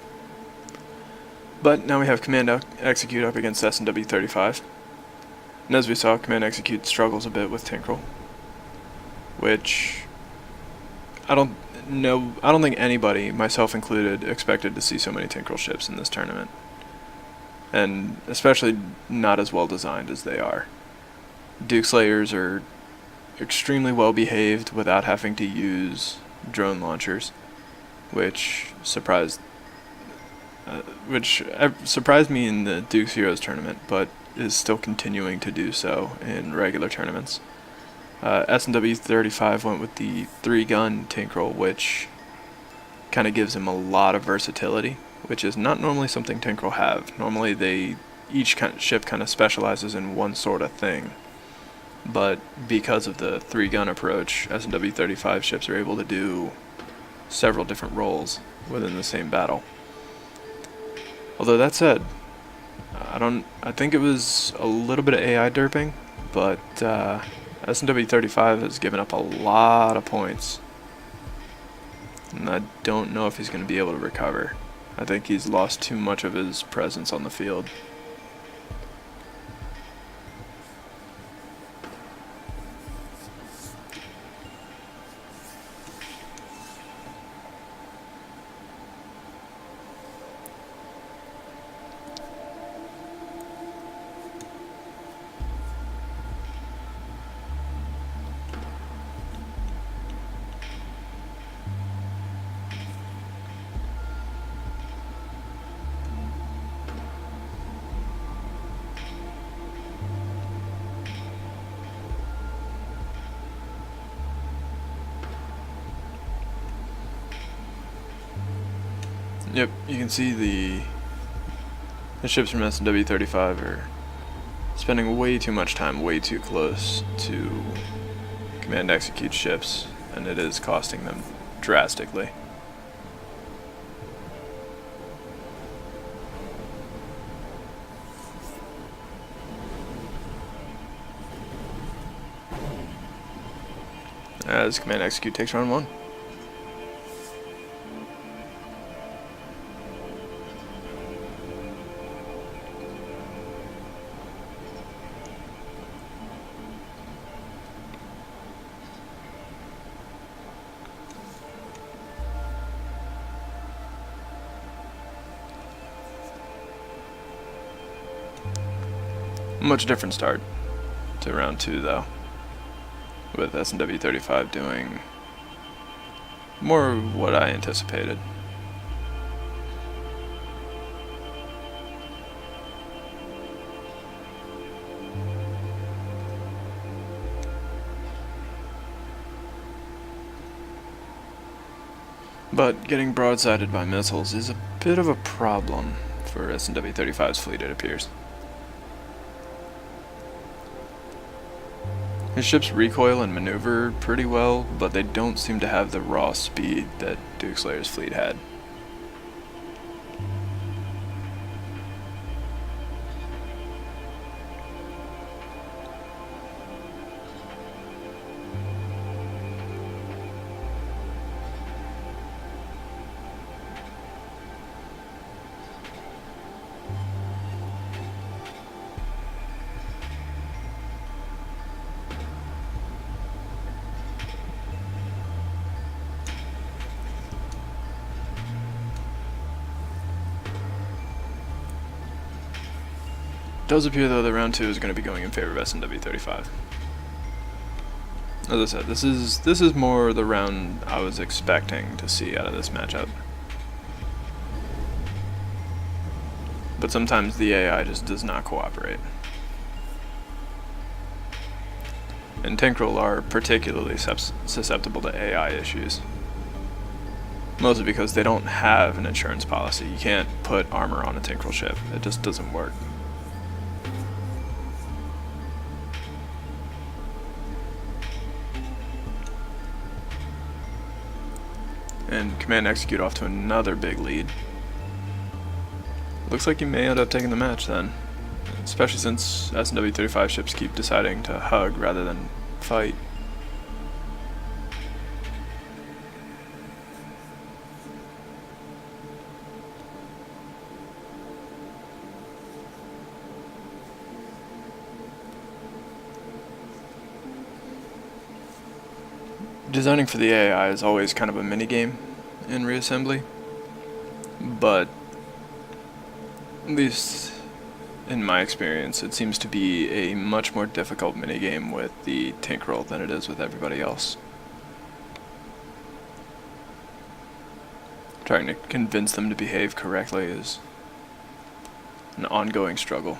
But now we have Command Execute up against S&W 35. And as we saw, Command Execute struggles a bit with Tinkerel, which I don't think anybody, myself included, expected to see so many Tinkerel ships in this tournament. And especially not as well designed as they are. Dukeslayers are extremely well behaved without having to use drone launchers, which surprised me in the Dukes Heroes tournament, but is still continuing to do so in regular tournaments. S&W 35 went with the 3-gun Tinkerel, which kind of gives him a lot of versatility, which is not normally something Tinkerel have. Normally each ship kind of specializes in one sort of thing. But because of the 3-gun approach, S&W 35 ships are able to do several different roles within the same battle. Although that said, I think it was a little bit of AI derping, but S&W 35 has given up a lot of points. And I don't know if he's going to be able to recover. I think he's lost too much of his presence on the field. Yep, you can see the ships from S&W 35 are spending way too much time way too close to Command Execute ships, and it is costing them drastically. As Command Execute takes round 1. A much different start to round 2 though, with S&W 35 doing more what I anticipated. But getting broadsided by missiles is a bit of a problem for S&W 35's fleet, it appears. His ships recoil and maneuver pretty well, but they don't seem to have the raw speed that Dukeslayer's fleet had. It does appear though that round 2 is going to be going in favor of S&W 35. As I said, this is more the round I was expecting to see out of this matchup. But sometimes the AI just does not cooperate. And Tinkerel are particularly susceptible to AI issues. Mostly because they don't have an insurance policy. You can't put armor on a Tinkerel ship. It just doesn't work. And Command Execute off to another big lead. Looks like he may end up taking the match then. Especially since S&W 35 ships keep deciding to hug rather than fight. Designing for the AI is always kind of a mini-game in Reassembly, but at least in my experience, it seems to be a much more difficult minigame with the Tinkerel than it is with everybody else. Trying to convince them to behave correctly is an ongoing struggle.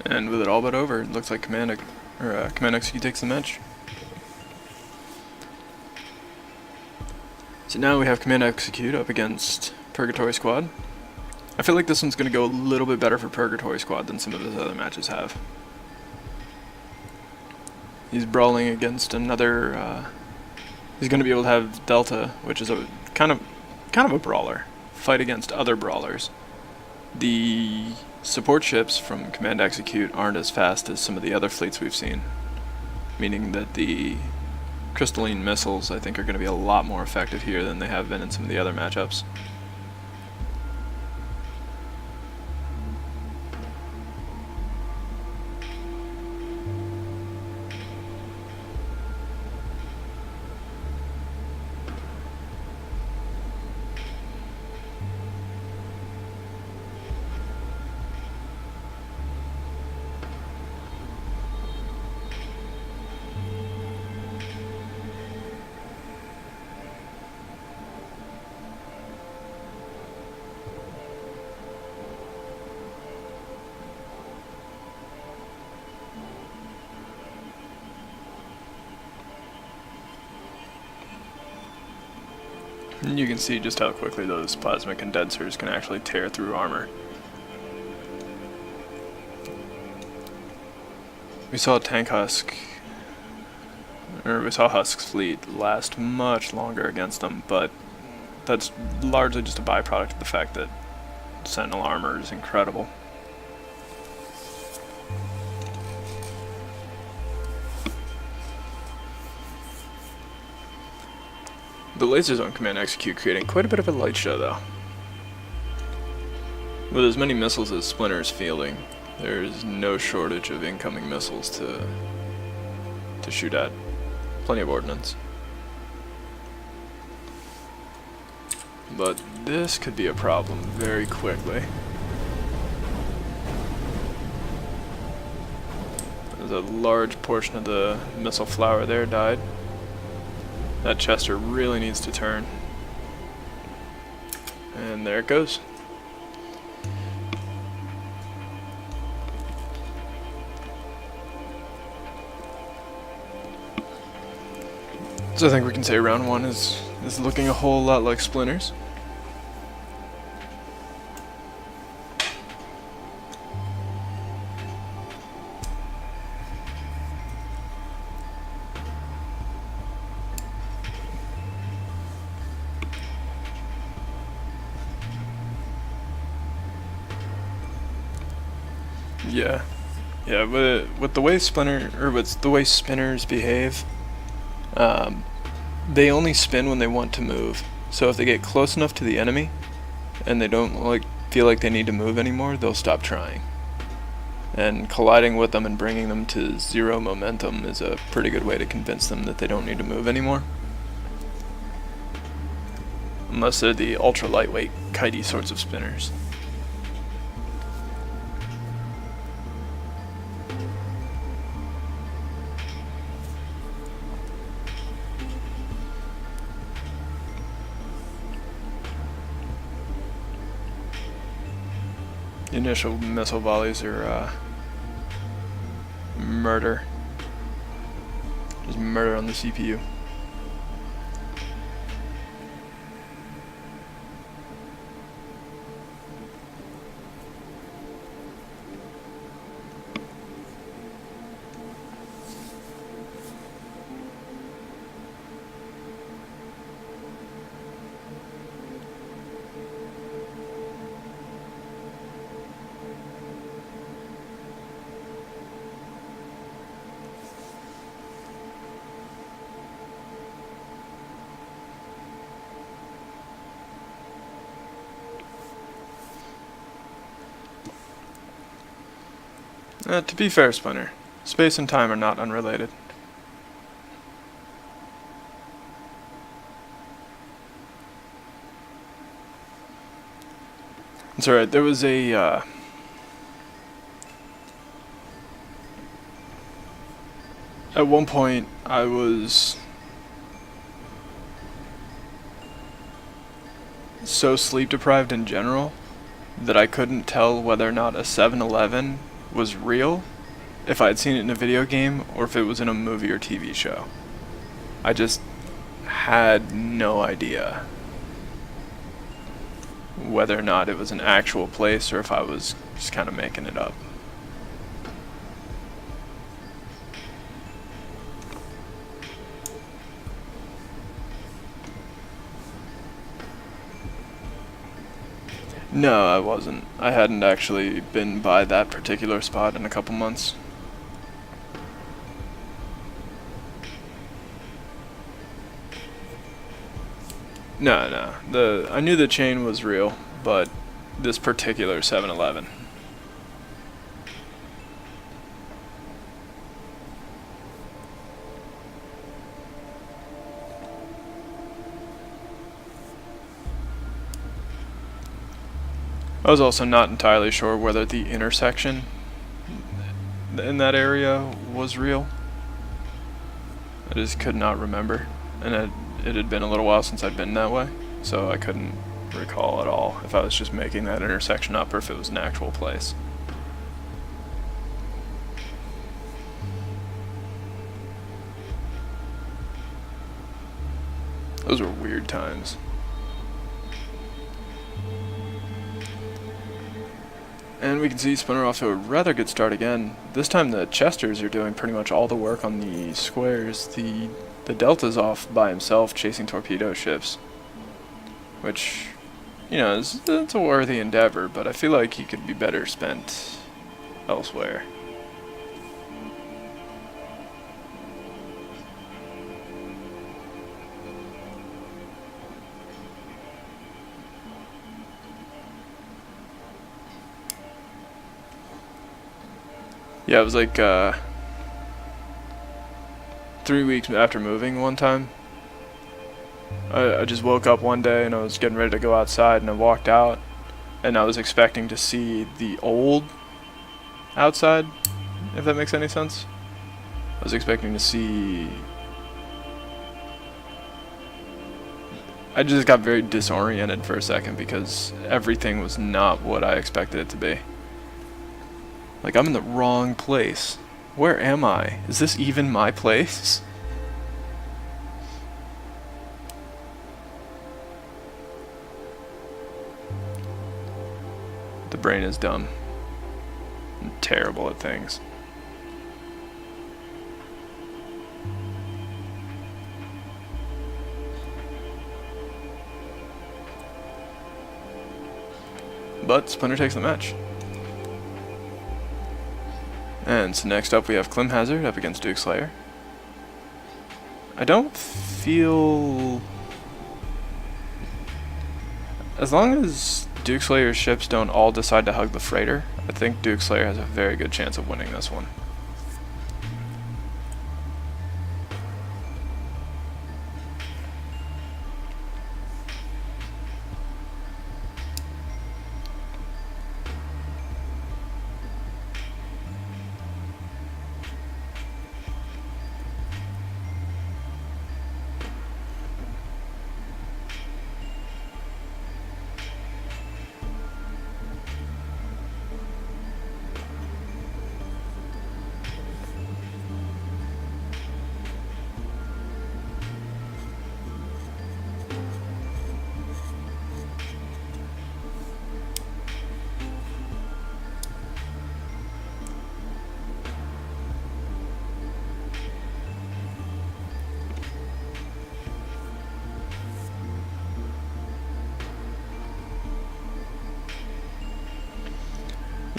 And with it all but over, it looks like Command Execute takes the match. So now we have Command Execute up against Purgatory Squad. I feel like this one's going to go a little bit better for Purgatory Squad than some of his other matches have. He's brawling against another. He's going to be able to have Delta, which is a kind of a brawler. Fight against other brawlers. The support ships from Command Execute aren't as fast as some of the other fleets we've seen, meaning that the crystalline missiles I think are going to be a lot more effective here than they have been in some of the other matchups. And you can see just how quickly those plasma condensers can actually tear through armor. We saw Husk's fleet last much longer against them, but that's largely just a byproduct of the fact that Sentinel armor is incredible. The laser zone command execute, creating quite a bit of a light show though. With as many missiles as Splinter is fielding, there's no shortage of incoming missiles to shoot at. Plenty of ordnance. But this could be a problem very quickly. There's a large portion of the missile flower there died. That Chester really needs to turn. And there it goes. So I think we can say round one is looking a whole lot like Splinter's. Yeah, with the way spinners behave, they only spin when they want to move. So if they get close enough to the enemy and they don't feel like they need to move anymore, they'll stop trying. And colliding with them and bringing them to zero momentum is a pretty good way to convince them that they don't need to move anymore. Unless they're the ultra lightweight, kitey sorts of spinners. Initial missile volleys are murder. Just murder on the CPU. To be fair, Splinter, space and time are not unrelated. It's alright, there was a, at one point, I was so sleep deprived in general that I couldn't tell whether or not a 7-Eleven was real, if I had seen it in a video game, or if it was in a movie or TV show. I just had no idea whether or not it was an actual place or if I was just kind of making it up. No, I wasn't. I hadn't actually been by that particular spot in a couple months. No. I knew the chain was real, but this particular 7-Eleven. I was also not entirely sure whether the intersection in that area was real. I just could not remember, and it had been a little while since I'd been that way, so I couldn't recall at all if I was just making that intersection up or if it was an actual place. Those were weird times. And we can see Splinter off to a rather good start again. This time the Chesters are doing pretty much all the work on the squares. The Delta's off by himself chasing torpedo ships, which, you know, it's a worthy endeavor, but I feel like he could be better spent elsewhere. Yeah, it was like 3 weeks after moving one time. I just woke up one day and I was getting ready to go outside and I walked out and I was expecting to see the old outside, if that makes any sense. I was expecting to see... I just got very disoriented for a second because everything was not what I expected it to be. Like, I'm in the wrong place. Where am I? Is this even my place? The brain is dumb. I'm terrible at things. But Splinter takes the match. And so next up we have Climhazzard up against Dukeslayer. I don't feel... As long as Dukeslayer's ships don't all decide to hug the freighter, I think Dukeslayer has a very good chance of winning this one.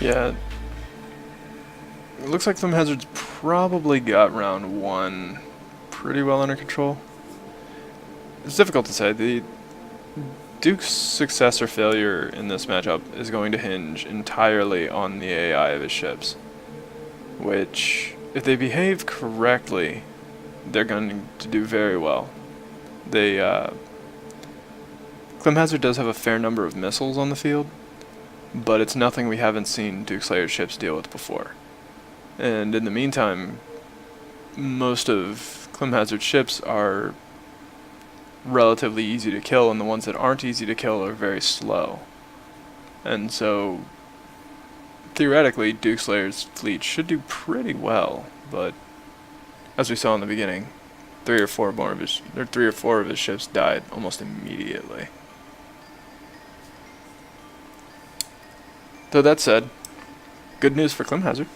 Yeah, it looks like Climhazzard's probably got round one pretty well under control. It's difficult to say. The Duke's success or failure in this matchup is going to hinge entirely on the AI of his ships, which, if they behave correctly, they're going to do very well. Climhazzard does have a fair number of missiles on the field, but it's nothing we haven't seen Dukeslayer ships deal with before. And in the meantime, most of Climhazzard's ships are relatively easy to kill, and the ones that aren't easy to kill are very slow. And so, theoretically, Dukeslayer's fleet should do pretty well, but as we saw in the beginning, three or four of his ships died almost immediately. Though that said, good news for Climhazzard.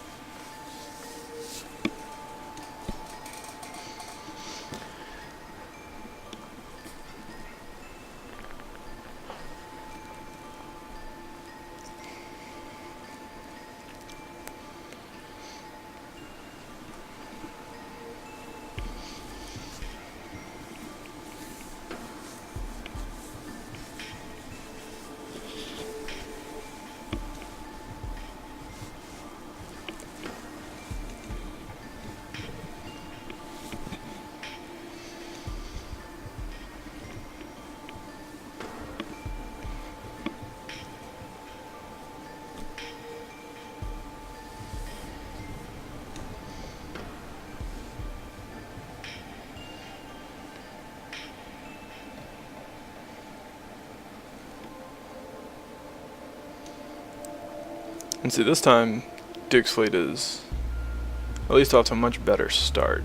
And see, this time, Duke's fleet is at least off to a much better start.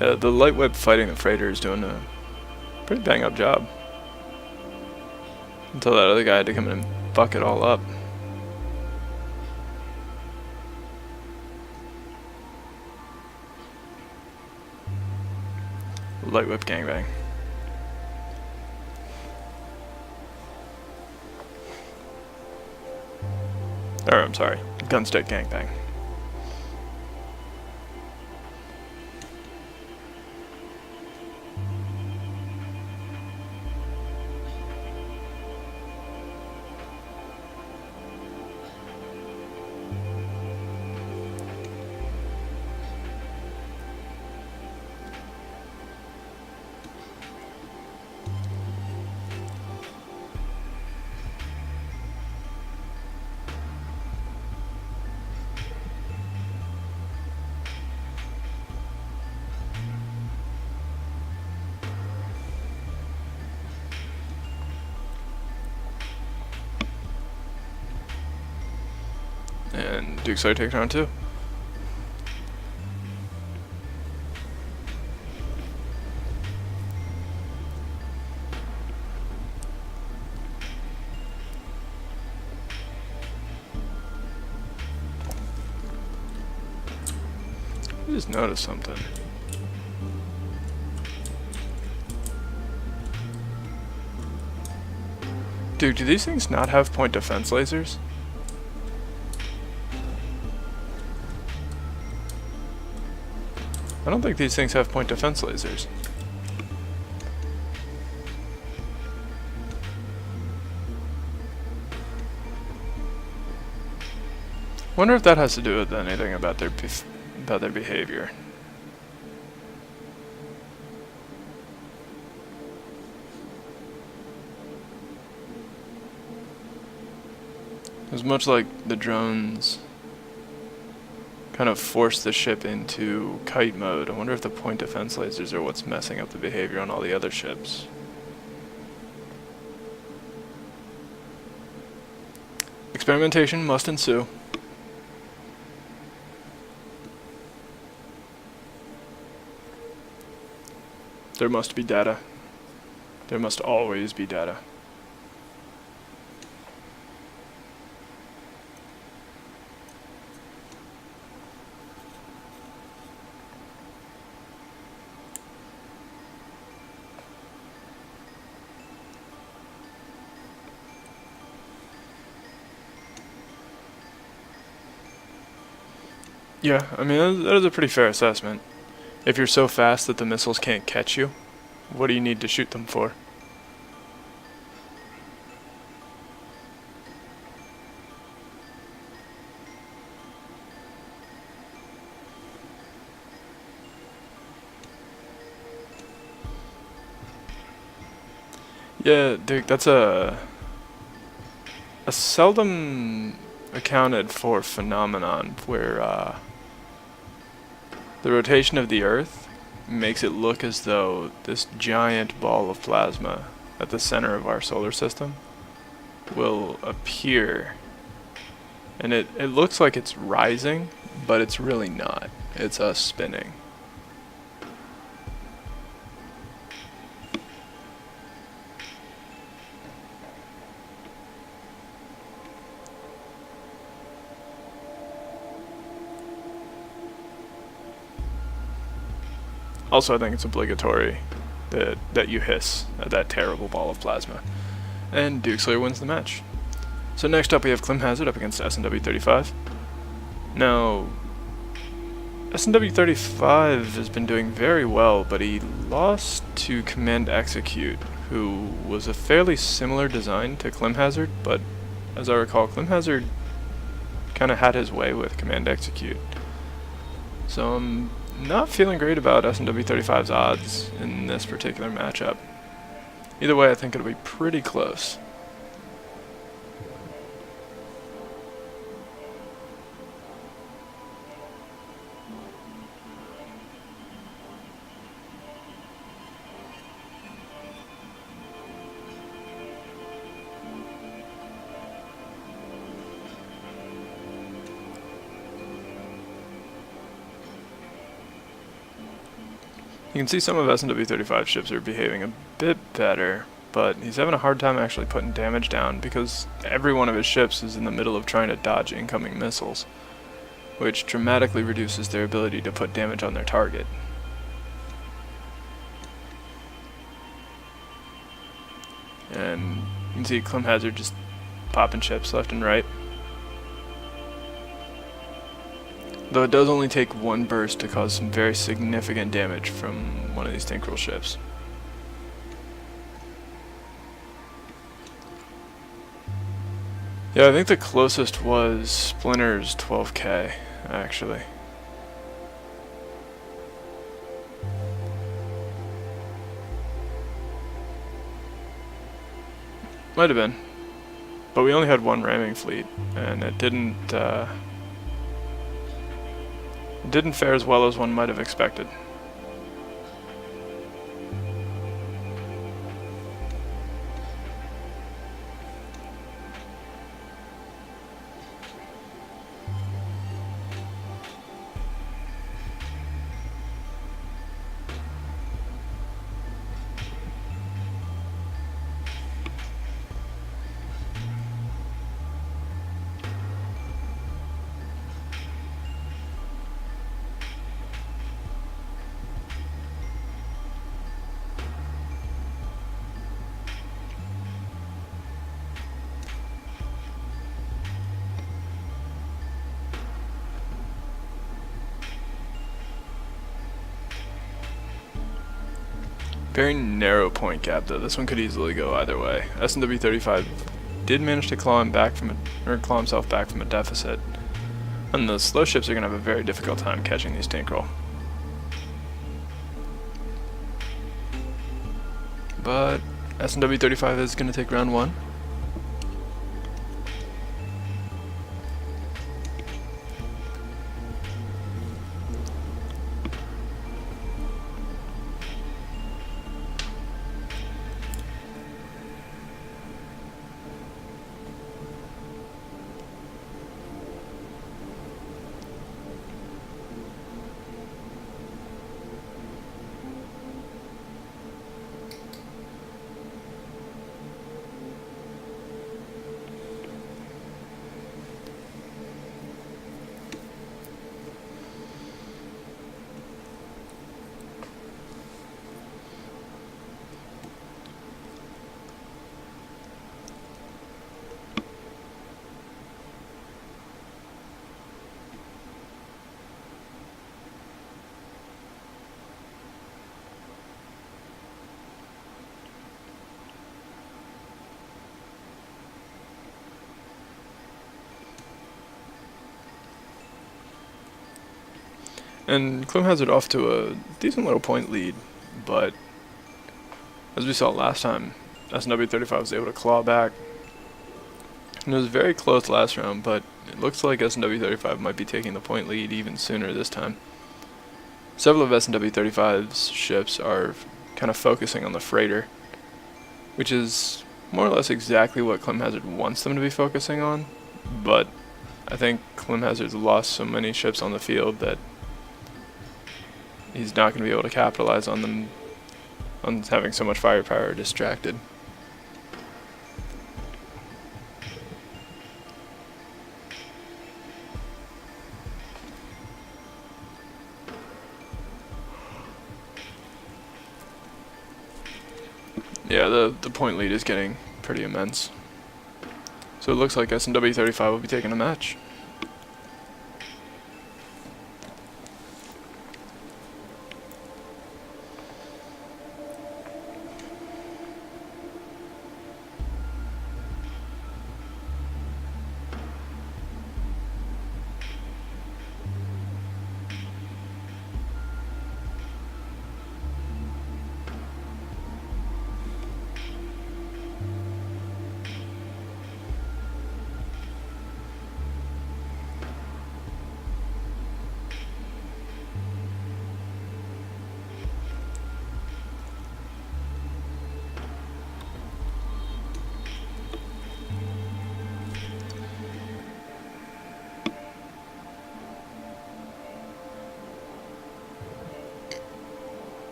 Yeah, the light whip fighting the freighter is doing a pretty bang up job. Until that other guy had to come in and fuck it all up. Light whip gangbang. Or, I'm sorry, gunstick gangbang. And Dukeslayer takes round 2. I just noticed something. Dude, do these things not have point defense lasers? I don't think these things have point defense lasers. Wonder if that has to do with anything about their behavior. As much like the drones kind of force the ship into kite mode, I wonder if the point defense lasers are what's messing up the behavior on all the other ships. Experimentation must ensue. There must be data. There must always be data. Yeah, I mean, that is a pretty fair assessment. If you're so fast that the missiles can't catch you, what do you need to shoot them for? Yeah, Duke, that's a seldom accounted for phenomenon where the rotation of the Earth makes it look as though this giant ball of plasma at the center of our solar system will appear, and it looks like it's rising, but it's really not. It's us spinning. Also, I think it's obligatory that you hiss at that terrible ball of plasma. And Dukeslayer wins the match. So next up we have Climhazzard up against SNW-35. Now, SNW-35 has been doing very well, but he lost to Command Execute, who was a fairly similar design to Climhazzard, but as I recall, Climhazzard kind of had his way with Command Execute. So I'm not feeling great about SNW-35's odds in this particular matchup. Either way, I think it'll be pretty close. You can see some of SNW-35's ships are behaving a bit better, but he's having a hard time actually putting damage down because every one of his ships is in the middle of trying to dodge incoming missiles, which dramatically reduces their ability to put damage on their target. And you can see Climhazzard just popping ships left and right. Though it does only take one burst to cause some very significant damage from one of these Tinkerel ships. Yeah, I think the closest was Splinter's 12k, actually. Might have been. But we only had one ramming fleet, and it didn't fare as well as one might have expected. Very narrow point gap though. This one could easily go either way. SNW-35 did manage to claw himself back from a deficit, and the slow ships are going to have a very difficult time catching these Tinkerel. But SNW-35 is going to take round one. And Climhazzard off to a decent little point lead, but as we saw last time, SNW-35 was able to claw back. And it was very close last round, but it looks like SNW-35 might be taking the point lead even sooner this time. Several of SNW-35's ships are kind of focusing on the freighter, which is more or less exactly what Climhazzard wants them to be focusing on, but I think Climhazzard's lost so many ships on the field that he's not going to be able to capitalize on them, on having so much firepower distracted. Yeah, the point lead is getting pretty immense. So it looks like SNW-35 will be taking a match.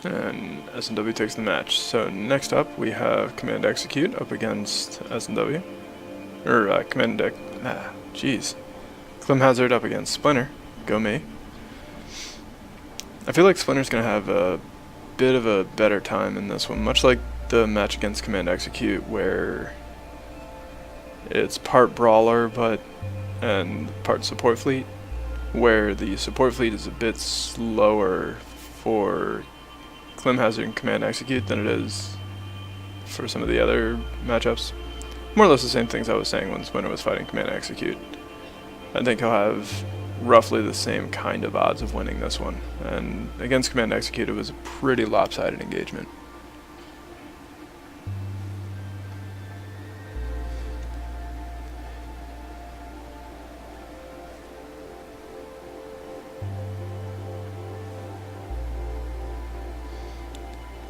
and S&W takes the match. So next up we have Command Execute up against S&W, or Command Climhazzard up against Splinter. Go me. I feel like Splinter's gonna have a bit of a better time in this one, much like the match against Command Execute, where it's part brawler and part support fleet, where the support fleet is a bit slower for Climhazzard and Command Execute than it is for some of the other matchups. More or less the same things I was saying when Splinter was fighting Command Execute. I think he'll have roughly the same kind of odds of winning this one. And against Command Execute, it was a pretty lopsided engagement.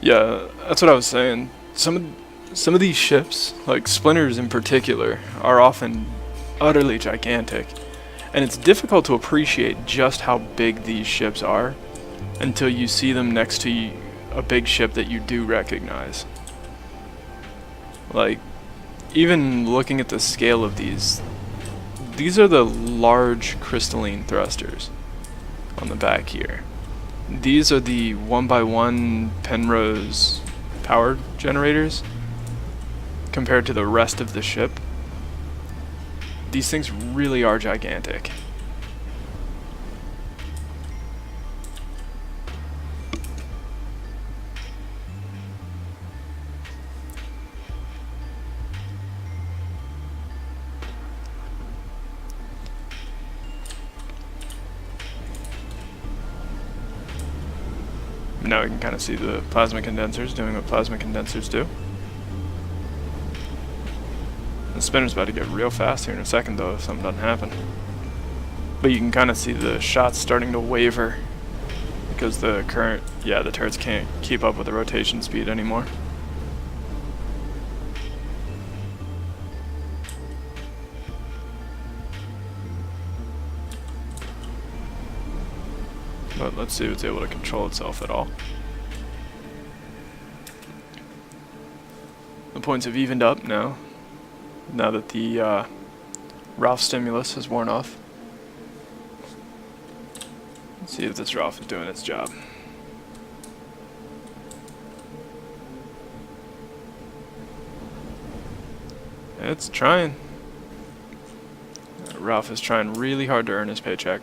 Yeah, that's what I was saying. Some of these ships, like Splinters in particular, are often utterly gigantic, and it's difficult to appreciate just how big these ships are until you see them next to a big ship that you do recognize. Like, even looking at the scale of these are the large crystalline thrusters on the back here. These are the 1x1 Penrose power generators compared to the rest of the ship. These things really are gigantic. Now we can kind of see the plasma condensers doing what plasma condensers do. The spinner's about to get real fast here in a second though if something doesn't happen. But you can kind of see the shots starting to waver because the turrets can't keep up with the rotation speed anymore. But let's see if it's able to control itself at all. The points have evened up now that the Ralph stimulus has worn off. Let's see if this Ralph is doing its job. It's trying. Ralph is trying really hard to earn his paycheck.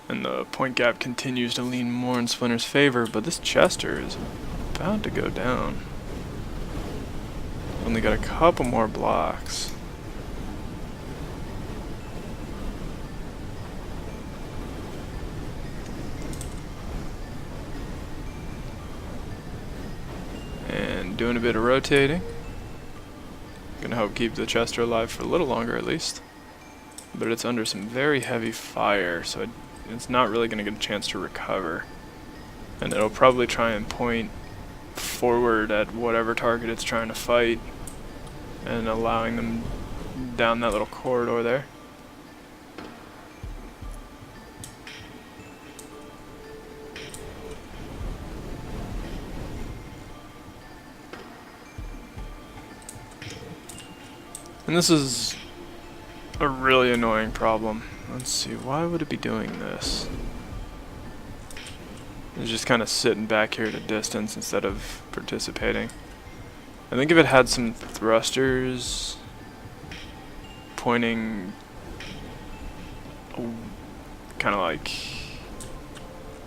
And the point gap continues to lean more in Splinter's favor, but this Chester is about to go down. Only got a couple more blocks. And doing a bit of rotating. Gonna help keep the Chester alive for a little longer at least. But it's under some very heavy fire, so it's not really going to get a chance to recover. And it'll probably try and point forward at whatever target it's trying to fight and allowing them down that little corridor there. And this is a really annoying problem. Let's see, why would it be doing this? It's just kind of sitting back here at a distance instead of participating. I think if it had some thrusters pointing kind of like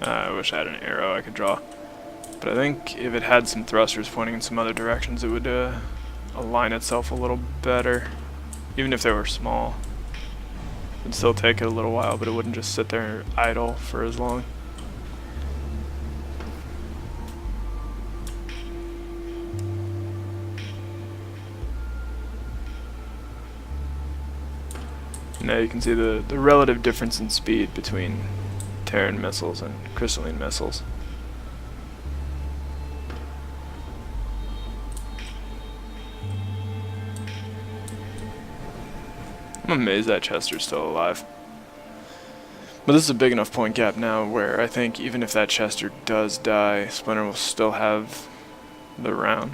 I wish I had an arrow I could draw, but I think if it had some thrusters pointing in some other directions it would align itself a little better, even if they were small. It'd still take it a little while, but it wouldn't just sit there idle for as long. Now you can see the relative difference in speed between Terran missiles and crystalline missiles. I'm amazed that Chester's still alive. But this is a big enough point gap now where I think even if that Chester does die, Splinter will still have the round.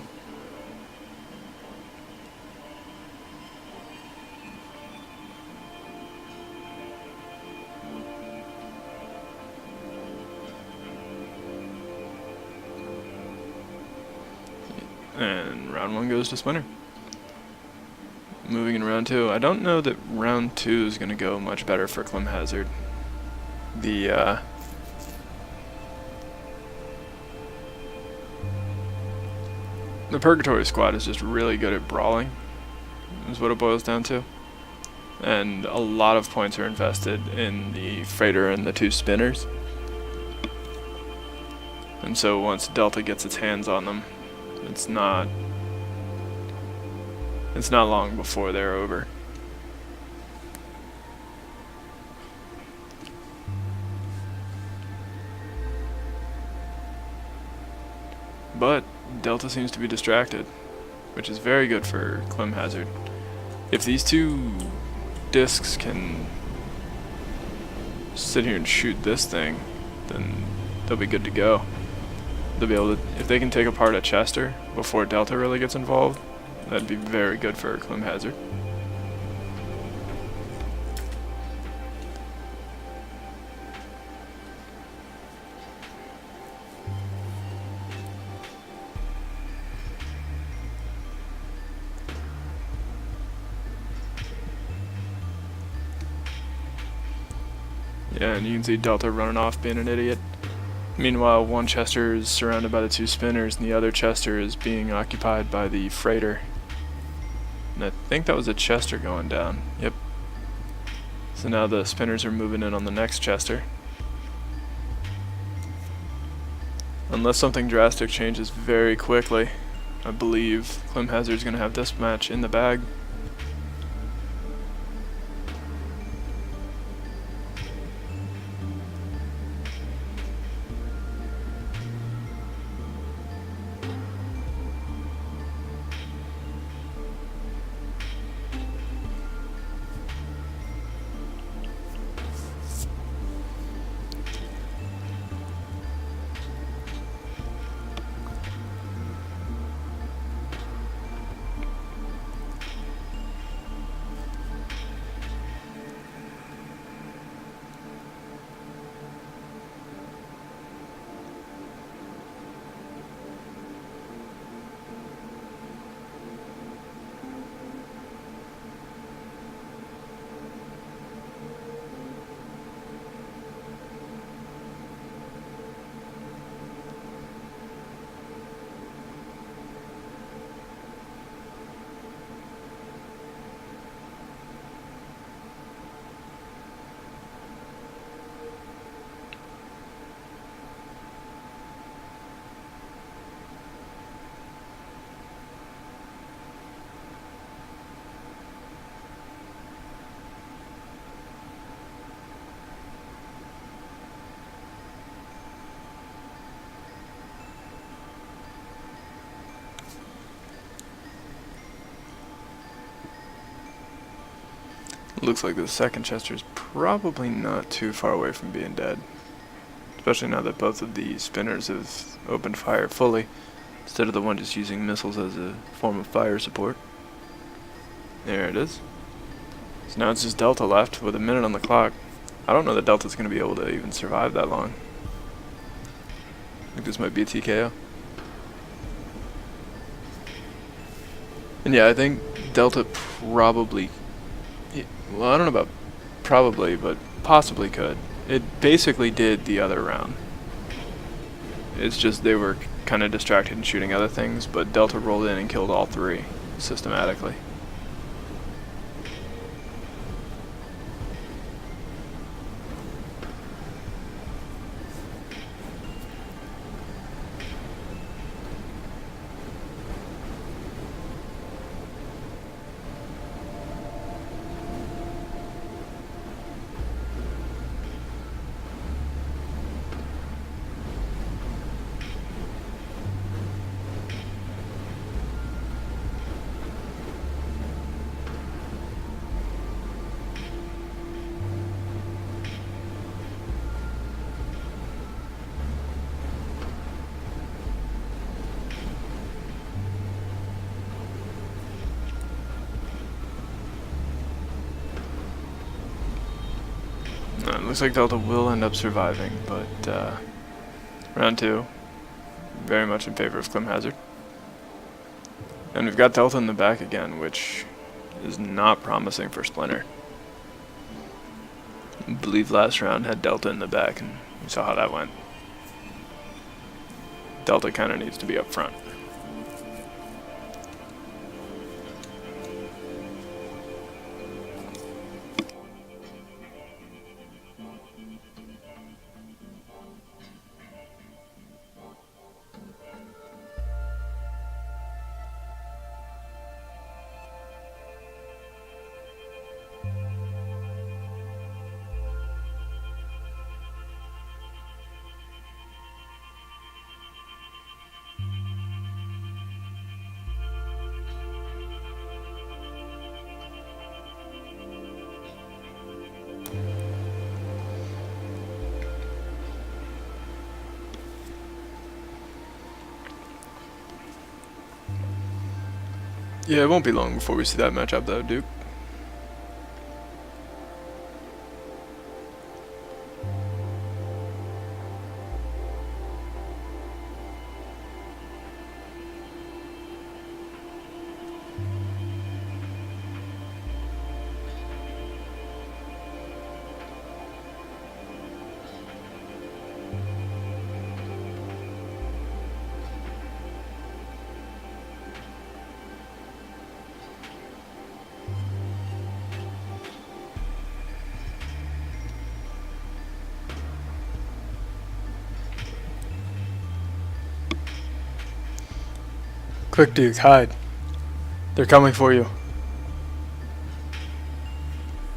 And round 1 goes to Splinter. Moving in round 2. I don't know that round 2 is going to go much better for Climhazzard. The Purgatory squad is just really good at brawling, is what it boils down to. And a lot of points are invested in the freighter and the 2 spinners. And so once Delta gets its hands on them, it's not long before they're over. But Delta seems to be distracted, which is very good for Climhazzard. If these 2 discs can sit here and shoot this thing, then they'll be good to go. They'll be able to, if they can take apart a Chester before Delta really gets involved, that'd be very good for Climhazzard. Yeah, and you can see Delta running off being an idiot. Meanwhile, one Chester is surrounded by the 2 spinners, and the other Chester is being occupied by the freighter. And I think that was a Chester going down. Yep. So now the spinners are moving in on the next Chester. Unless something drastic changes very quickly, I believe Climhazzard's going to have this match in the bag. Looks like the second Chester's probably not too far away from being dead. Especially now that both of the spinners have opened fire fully, instead of the one just using missiles as a form of fire support. There it is. So now it's just Delta left with a minute on the clock. I don't know that Delta's going to be able to even survive that long. I think this might be a TKO. And yeah, I think Delta probably... Well, I don't know about probably, but possibly could. It basically did the other round. It's just they were kind of distracted and shooting other things, but Delta rolled in and killed all 3 systematically. Looks like Delta will end up surviving, but round 2, very much in favor of Climhazzard. And we've got Delta in the back again, which is not promising for Splinter. I believe last round had Delta in the back, and we saw how that went. Delta kind of needs to be up front. Yeah, it won't be long before we see that matchup though, Duke. Quick, Duke, hide. They're coming for you.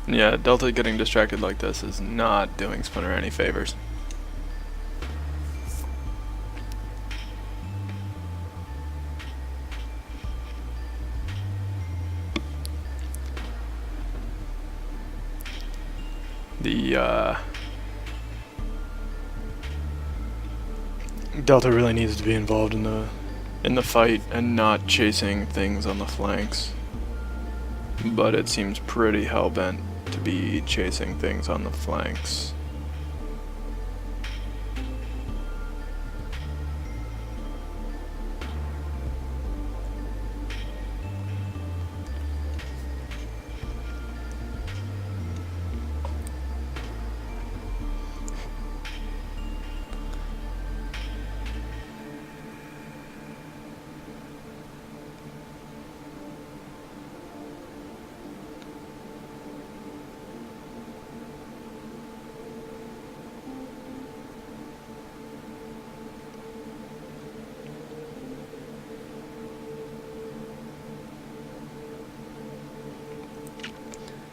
Yeah, Delta getting distracted like this is not doing Splinter any favors. Delta really needs to be involved in the fight and not chasing things on the flanks. But it seems pretty hell-bent to be chasing things on the flanks.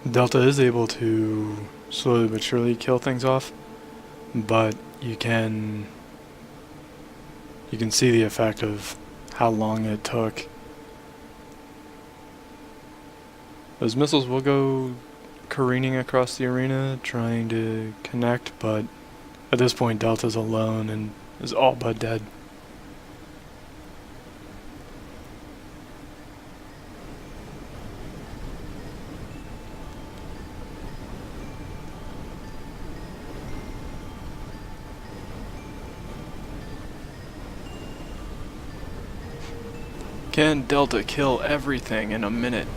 Delta is able to slowly but surely kill things off, but you can see the effect of how long it took. Those missiles will go careening across the arena trying to connect, but at this point Delta's alone and is all but dead. Can Delta kill everything in a minute?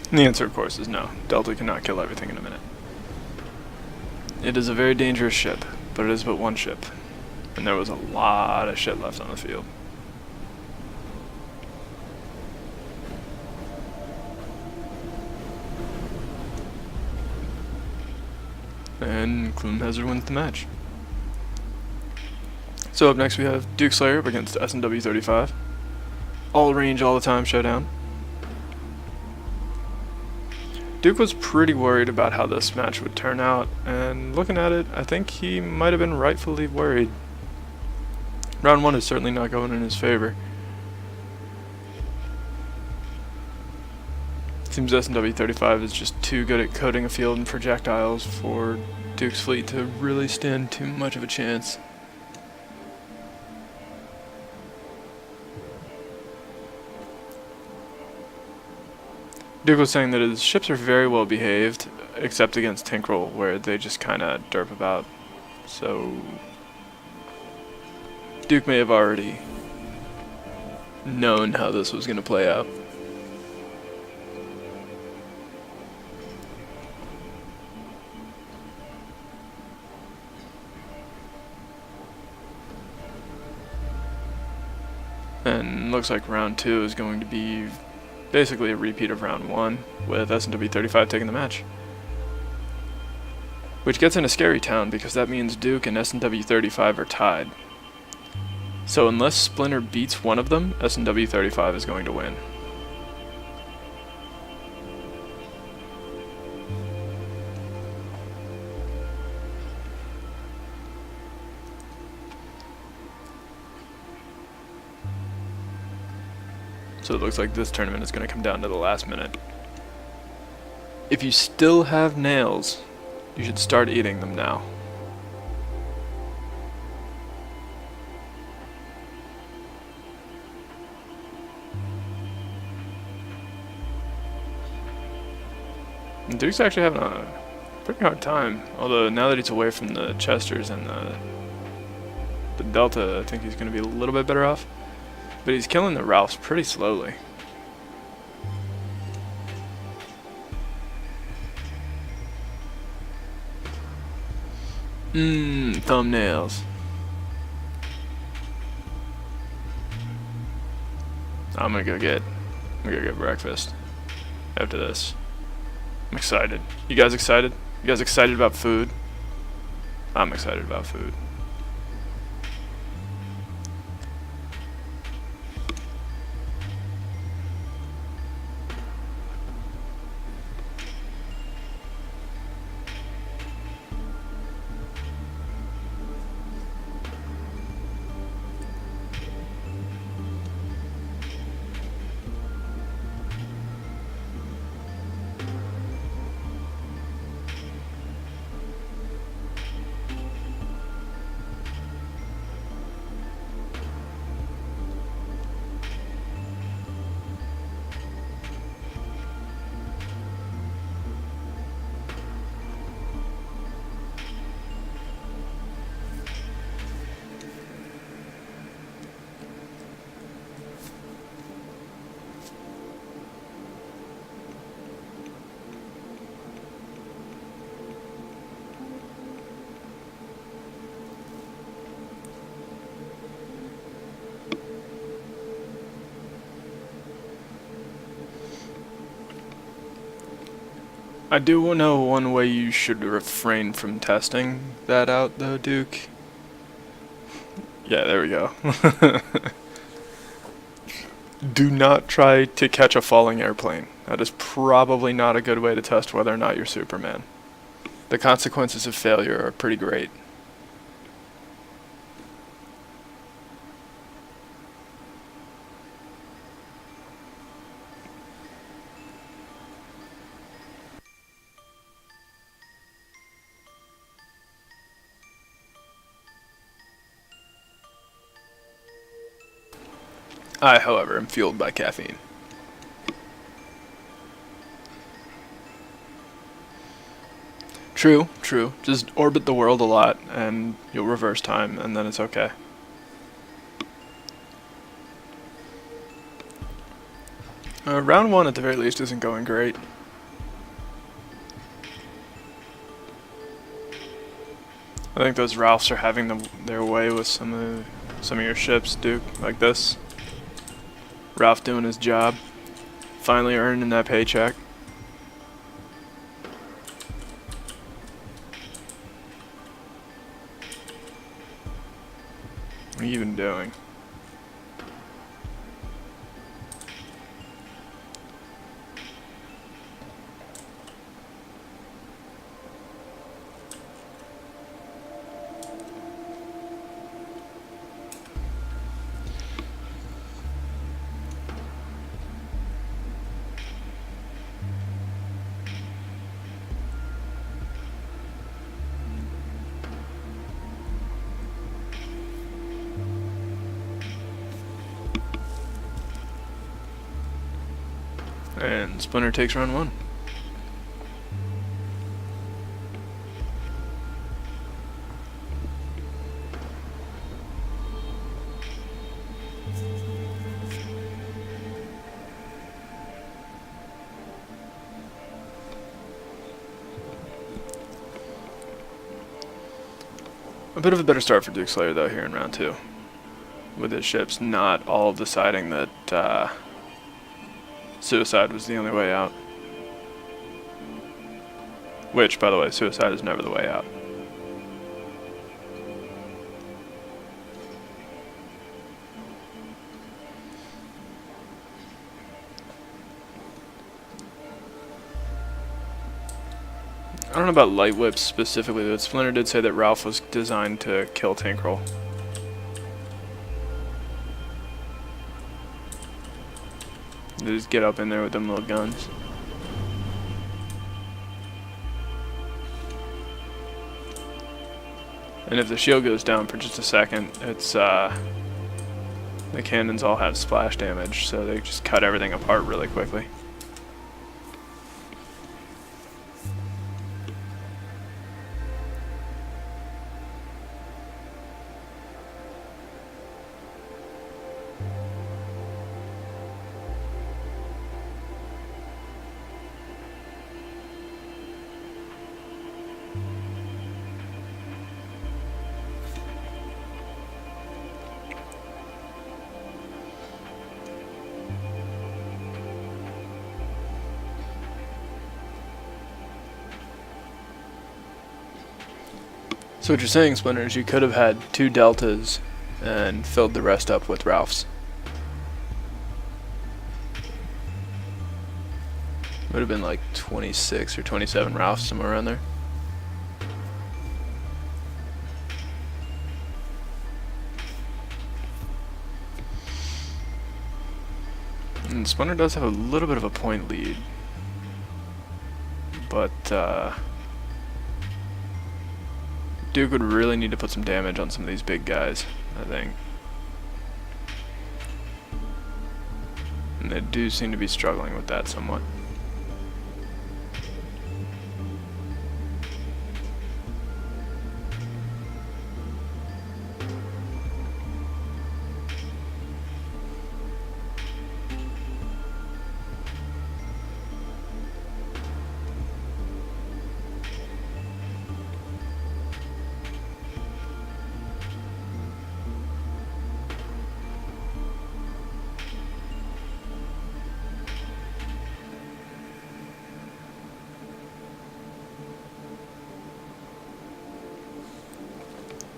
And the answer, of course, is no. Delta cannot kill everything in a minute. It is a very dangerous ship, but it is but one ship. And there was a lot of shit left on the field. And Climhazzard wins the match. So up next we have Dukeslayer against SNW 35. all range all the time showdown. Duke was pretty worried about how this match would turn out, and looking at it, I think he might have been rightfully worried. Round 1 is certainly not going in his favor. Seems SW35 is just too good at coating a field and projectiles for Duke's fleet to really stand too much of a chance. Duke was saying that his ships are very well behaved, except against Tinkerel, where they just kinda derp about. So Duke may have already known how this was gonna play out. And looks like round 2 is going to be basically a repeat of round 1, with SW35 taking the match. Which gets in a scary town, because that means Duke and SW35 are tied. So unless Splinter beats one of them, SW35 is going to win. So it looks like this tournament is going to come down to the last minute. If you still have nails, you should start eating them now. And Duke's actually having a pretty hard time, although now that he's away from the Chesters and the Delta, I think he's going to be a little bit better off. But he's killing the Ralphs pretty slowly. Thumbnails. I'm gonna go get breakfast after this. I'm excited. You guys excited? You guys excited about food? I'm excited about food. I do know one way you should refrain from testing that out, though, Duke. Yeah, there we go. Do not try to catch a falling airplane. That is probably not a good way to test whether or not you're Superman. The consequences of failure are pretty great. I, however, am fueled by caffeine. True, true. Just orbit the world a lot, and you'll reverse time, and then it's okay. Round 1, at the very least, isn't going great. I think those Ralphs are having their way with some of your ships, Duke, like this. Ralph doing his job, finally earning that paycheck. What are you even doing? And Splinter takes round 1. A bit of a better start for Dukeslayer though here in round 2, with his ships not all deciding that suicide was the only way out. Which, by the way, suicide is never the way out. I don't know about light whips specifically, but Splinter did say that Ralph was designed to kill tank roll. They just get up in there with them little guns. And if the shield goes down for just a second, it's the cannons all have splash damage, so they just cut everything apart really quickly. So what you're saying, Splinter, is you could have had 2 deltas and filled the rest up with Ralphs. Would have been like 26 or 27 Ralphs, somewhere around there. And Splinter does have a little bit of a point lead, but Duke would really need to put some damage on some of these big guys, I think. And they do seem to be struggling with that somewhat.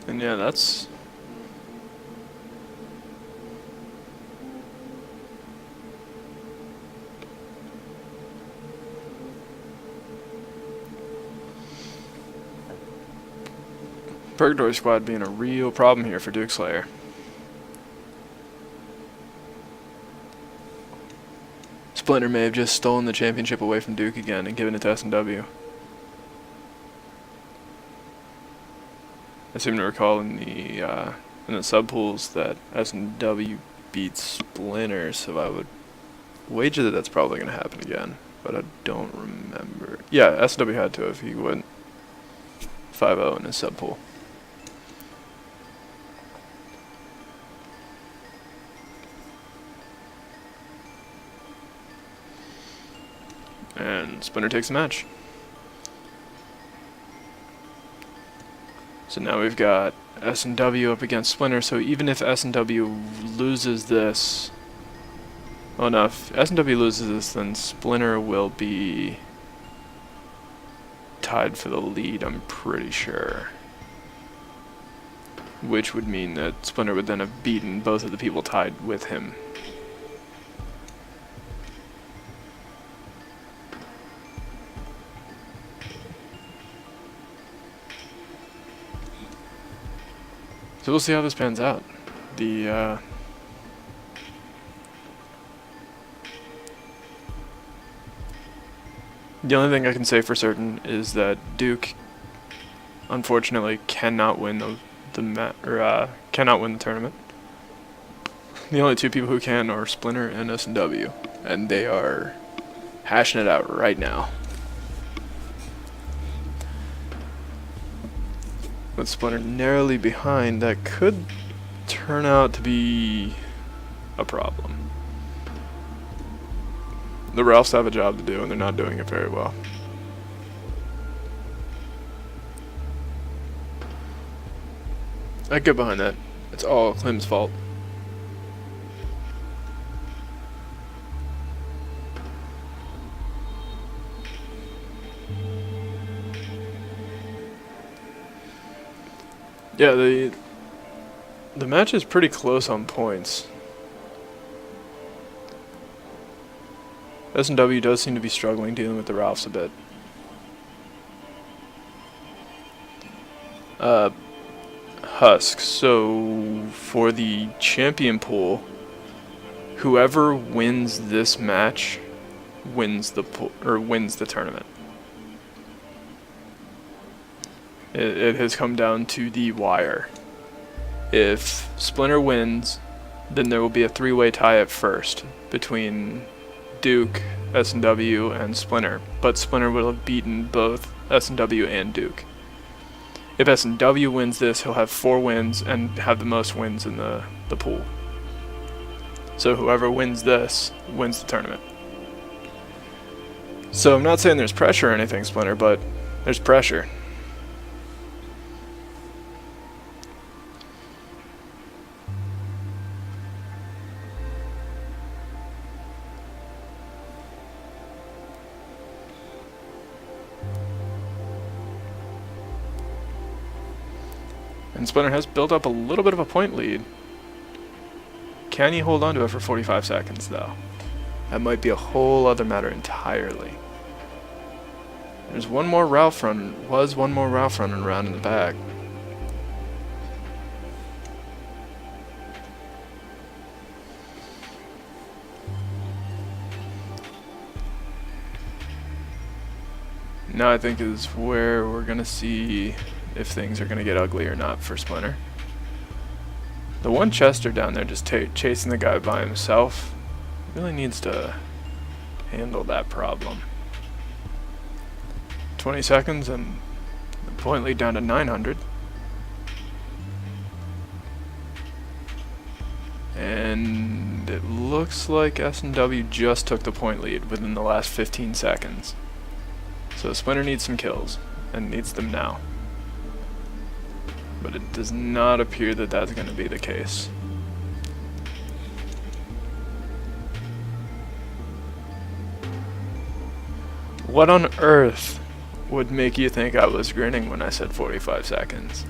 And yeah, that's... Purgatory squad being a real problem here for Dukeslayer. Splinter may have just stolen the championship away from Duke again and given it to S&W. I seem to recall in the sub-pools that S&W beat Splinter, so I would wager that that's probably going to happen again, but I don't remember. Yeah, S&W had to if he went 5-0 in his sub-pool. And Splinter takes the match. So now we've got S&W up against Splinter, so even if S&W loses this... Oh no, if S&W loses this, then Splinter will be tied for the lead, I'm pretty sure. Which would mean that Splinter would then have beaten both of the people tied with him. So we'll see how this pans out. The only thing I can say for certain is that Duke, unfortunately, cannot win cannot win the tournament. The only 2 people who can are Splinter and S&W, and they are hashing it out right now. With Splinter narrowly behind, that could turn out to be a problem. The Ralphs have a job to do, and they're not doing it very well. I get behind that. It's all Clim's fault. Yeah, the match is pretty close on points. S&W does seem to be struggling dealing with the Ralphs a bit. Husk. So for the champion pool, whoever wins this match wins the tournament. It has come down to the wire. If Splinter wins, then there will be a three-way tie at first between Duke, S&W, and Splinter. But Splinter will have beaten both S&W and Duke. If S&W wins this, he'll have 4 wins and have the most wins in the pool. So whoever wins this wins the tournament. So I'm not saying there's pressure or anything, Splinter, but there's pressure. And Splinter has built up a little bit of a point lead. Can he hold on to it for 45 seconds, though? That might be a whole other matter entirely. There's one more Ralph running around in the back. Now I think is where we're gonna see if things are gonna get ugly or not for Splinter. The one Chester down there just chasing the guy by himself really needs to handle that problem. 20 seconds and the point lead down to 900. And it looks like S&W just took the point lead within the last 15 seconds. So Splinter needs some kills, and needs them now. But it does not appear that that's going to be the case. What on earth would make you think I was grinning when I said 45 seconds?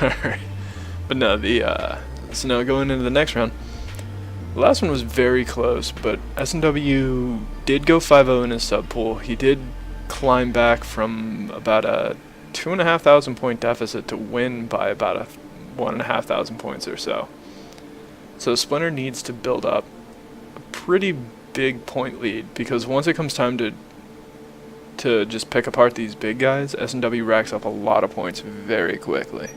Alright. But no, so now going into the next round. The last one was very close, but S&W did go 5-0 in his sub pool. He did climb back from about a 2,500 point deficit to win by about 1,500 points or so. So Splinter needs to build up a pretty big point lead, because once it comes time to just pick apart these big guys, S&W racks up a lot of points very quickly.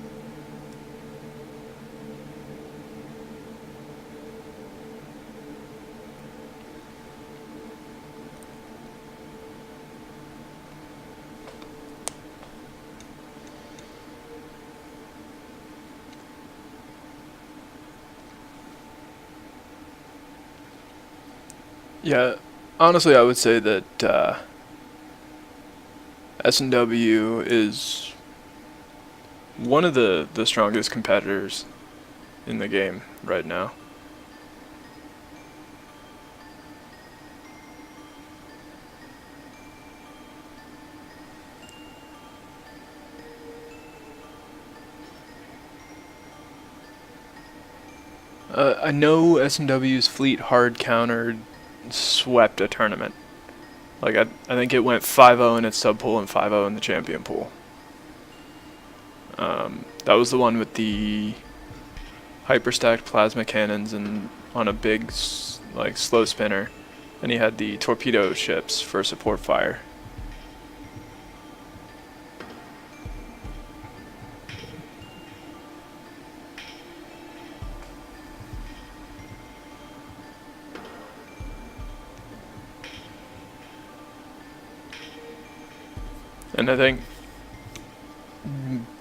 Yeah, honestly, I would say that S&W is one of the strongest competitors in the game right now. I know S&W's fleet hard countered swept a tournament. Like I think it went 5-0 in its sub pool and 5-0 in the champion pool. That was the one with the hyperstacked plasma cannons and on a big like slow spinner, and he had the torpedo ships for support fire. And I think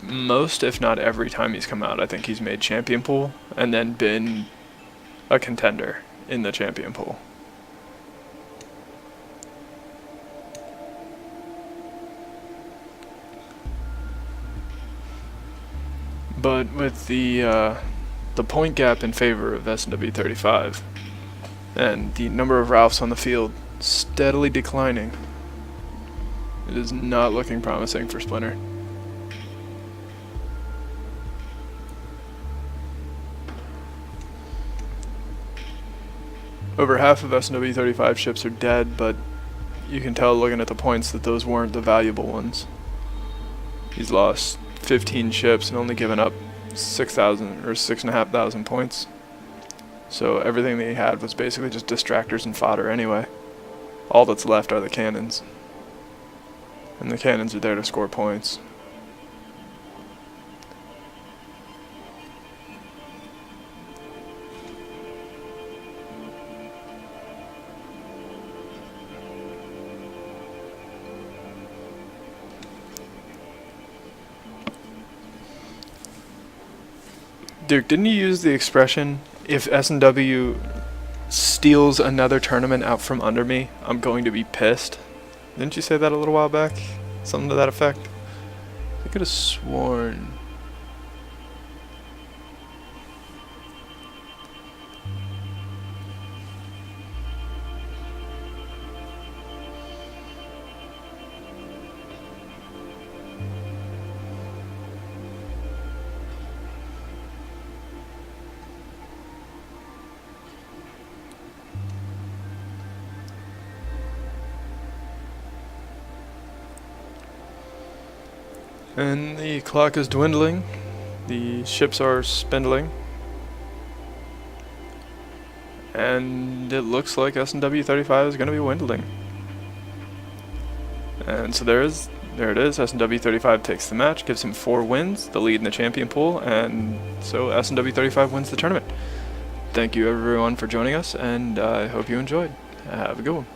most, if not every time he's come out, I think he's made champion pool and then been a contender in the champion pool. But with the point gap in favor of S&W 35 and the number of Ralphs on the field steadily declining, it is not looking promising for Splinter. Over half of S&W 35 ships are dead, but you can tell looking at the points that those weren't the valuable ones. He's lost 15 ships and only given up 6,000 or 6,500 points. So everything that he had was basically just distractors and fodder anyway. All that's left are the cannons. And the cannons are there to score points. Duke, didn't you use the expression, if S&W steals another tournament out from under me, I'm going to be pissed? Didn't you say that a little while back? Something to that effect? I could have sworn. And the clock is dwindling, the ships are spindling, and it looks like S&W 35 is going to be dwindling. And so there it is, S&W 35 takes the match, gives him 4 wins, the lead in the champion pool, and so S&W 35 wins the tournament. Thank you everyone for joining us, and I hope you enjoyed. Have a good one.